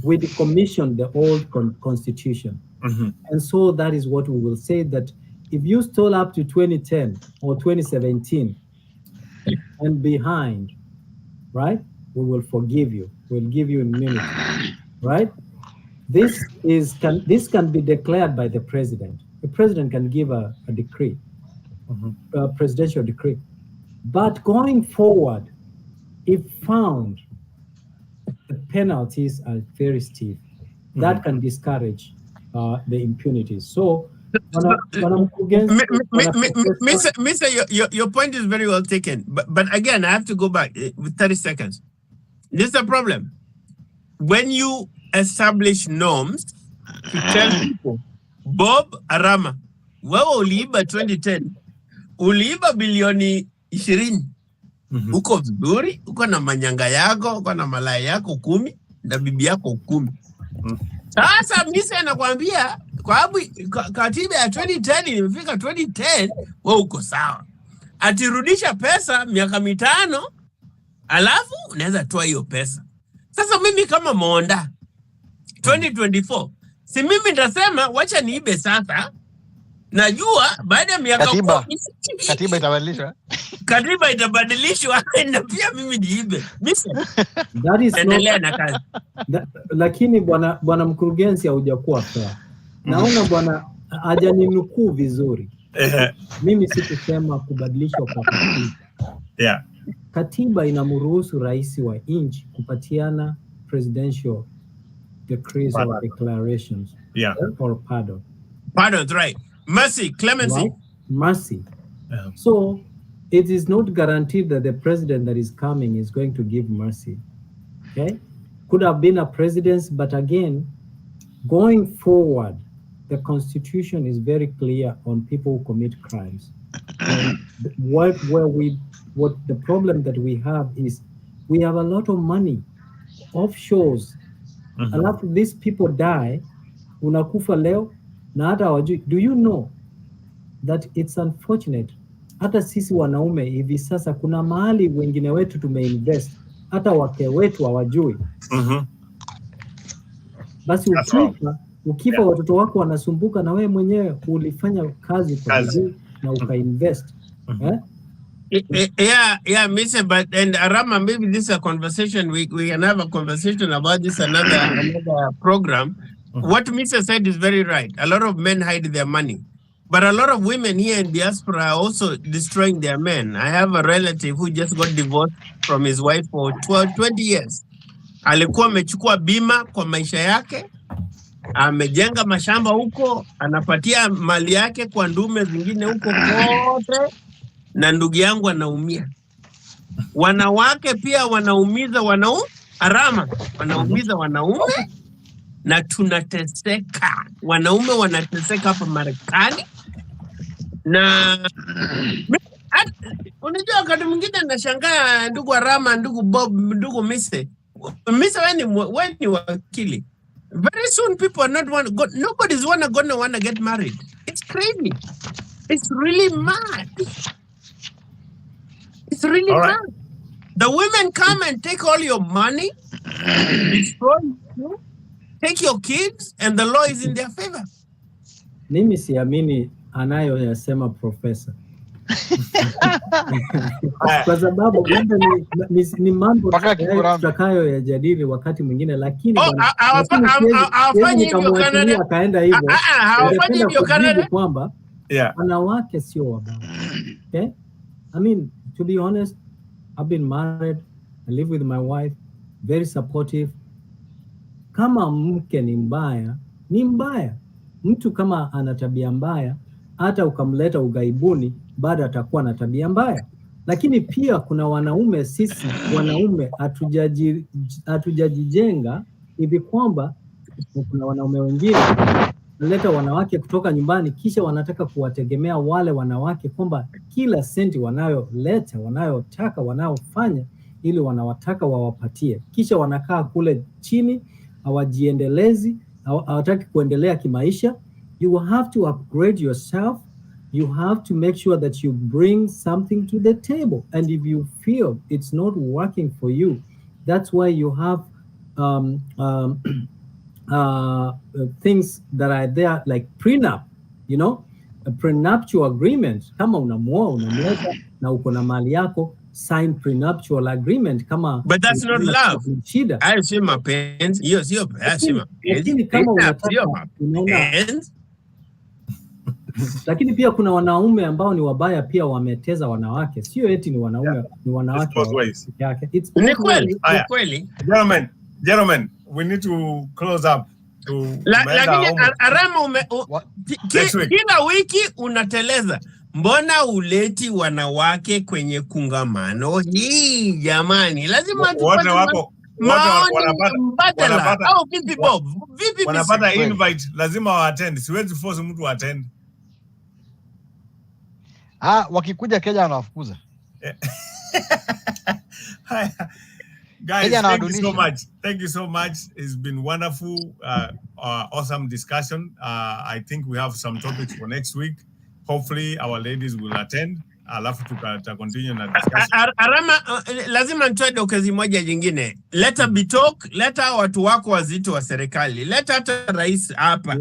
We decommissioned the old constitution. Mm-hmm. And so that is what we will say, that if you stole up to 2010 or 2017 and behind, right, we will forgive you. We'll give you immunity, right? This can be declared by the president. The president can give a decree, a presidential decree. But going forward, if found, the penalties are very steep. That can discourage the impunity. So, Mr. Your point is very well taken. But again, I have to go back with 30 seconds. This is the problem. When you establish norms to tell people, Bob Arama, wewe uliiba 2010, uliiba bilioni 20. Uko vizuri, uko na manyanga yako, uko na malaya yako 10 na bibi yako 10. Sasa mimi nakwambia kwa sababu katiba ya 2010 imefika 2010, wewe uko sawa. Atirudisha pesa miaka 5, alafu unaweza toa hiyo pesa. Sasa mimi kama Monda 2024, si mimi nitasema wacha niibe sasa. Najua baada ya miaka katiba itabadilishwa. Katiba itabadilishwa na pia mimi niibe. That is endelea na kazi. Lakini bwana mkurugenzi haujakuwa fair. Naona bwana hajaninukuu vizuri. Mimi sikusema kubadilishwa kwa katiba. Yeah. Katiba inamruhusu rais wa nchi kupatiana presidential decrees or declarations. Yeah. Or pardon. Pardon, right. Mercy, clemency. Right? Mercy. Yeah. So it is not guaranteed that the president that is coming is going to give mercy. Okay? Could have been a president, but again, going forward, the Constitution is very clear on people who commit crimes. And what the problem that we have is we have a lot of money offshores. A lot of these people die, unakufa leo na hata hawajui. Do you know that it's unfortunate? Hata sisi wanaume hivi sasa kuna mahali wengine wetu tumeinvest, hata wake wetu hawajui. Basi ukifa watoto wako wanasumbuka na wewe mwenyewe ulifanya kazi kwa bidii na ukainvest. Yeah, Mr. But and Arama, maybe this is a conversation. We can have a conversation about this another program. What Mr. said is very right. A lot of men hide their money, but a lot of women here in diaspora are also destroying their men. I have a relative who just got divorced from his wife for 20 years. Alikuwa amechukua bima kwa maisha yake, amejenga mashamba huko, anapatia mali yake kwa ndume zingine huko kote, na ndugu yangu anaumia. Wanawake pia wanaumiza Arama, wanaumiza wanaume na tunateseka. Wanaume wanateseka hapa Marekani. Na unajua wakati mwingine nashangaa ndugu Arama, ndugu Bob, ndugu Mise when you wakili. Very soon people are nobody's gonna want to get married. It's crazy. It's really mad. It's really mad. The women come and take all your money, destroy you, take your kids, and the law is in their favor. Mimi siamini anayoyasema profesa. Kwa sababu ni mambo tutakayo yajadili wakati mwingine, lakini hawafanyi hivyo Canada. Akaenda hivyo. Hawafanyi hivyo Canada kwamba wanawake sio wabaya. Okay? I mean, to be honest, I've been married, I live with my wife, very supportive. Kama mke ni mbaya, ni mbaya. Mtu kama ana tabia mbaya, hata ukamleta ugaibuni, bado atakuwa na tabia mbaya. Lakini pia kuna wanaume, sisi wanaume hatujajijenga hivi kwamba kuna wanaume wengine wanaleta wanawake kutoka nyumbani, kisha wanataka kuwategemea wale wanawake kwamba kila senti wanayoleta, wanayotaka, wanayofanya ili wanawataka wawapatie. Kisha wanakaa kule chini, hawajiendelezi, hawataki kuendelea kimaisha. You will have to upgrade yourself. You have to make sure that you bring something to the table. And if you feel it's not working for you, that's why you have things that are there like prenup, you know, a prenuptial agreement. Kama unamuoa, unamleta na uko na mali yako, sign prenuptial agreement kama. But that's not love. Shida. I see my parents. Hiyo sio mapenzi. Lakini kama unataka, unaona. Lakini pia kuna wanaume ambao ni wabaya pia wameteza wanawake. Sio eti ni wanaume, ni wanawake yake. Ni kweli. Gentlemen, we need to close up. Lakini Arama kila wiki unateleza. Mbona uleti wanawake kwenye kungamano hii jamani? Lazima wote wako wanapata au vipi Bob? Vipi wanapata invite, lazima wa attend. Siwezi force mtu attend. Wakikuja Kenya wanawafukuza. Guys, thank you so much. Thank you so much. It's been wonderful, awesome discussion. I think we have some topics for next week. Hopefully our ladies will attend. Alafu tuta continue na discussion. Arama, lazima nitoe dokezi moja jingine. Let be talk, leta watu wako wazito wa serikali. Leta hata rais hapa.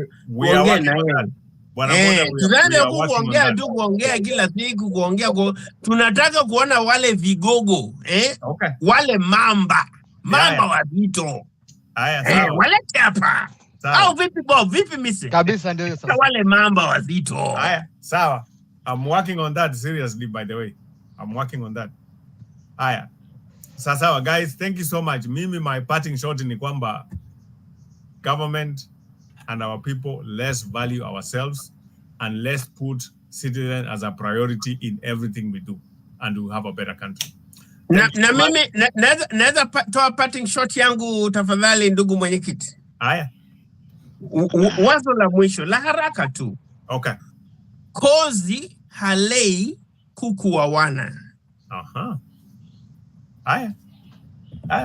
Tunaende kuongea kila siku, tunataka kuona wale vigogo, okay. Wale mamba wazito. Sawa. Walete hapa. Au vipi Bob, vipi mise? Kabisa ndio sasa. Wale mamba wazito. Sawa. I'm working on that seriously, by the way. I'm working on that. Sawa guys, thank you so much. Mimi, my parting shot ni kwamba government and our people, let's value ourselves and let's put citizen as a priority in everything we do, and we'll have a better country. Na mimi naweza toa parting shot yangu tafadhali, ndugu mwenyekiti. Wazo la mwisho la haraka tu. Okay. Kozi halei kuku wa wana.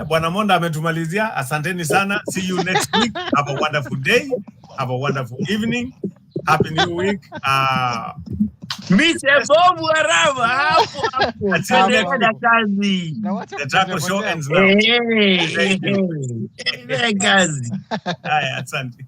Bwana Monda ametumalizia. Asanteni sana. See you next week. Have a wonderful day. Have a wonderful evening. Happy New Week. Mr. Bob Arama hapo. Tunaenda kazi. The Taco Show ends now. Kazi. Asante.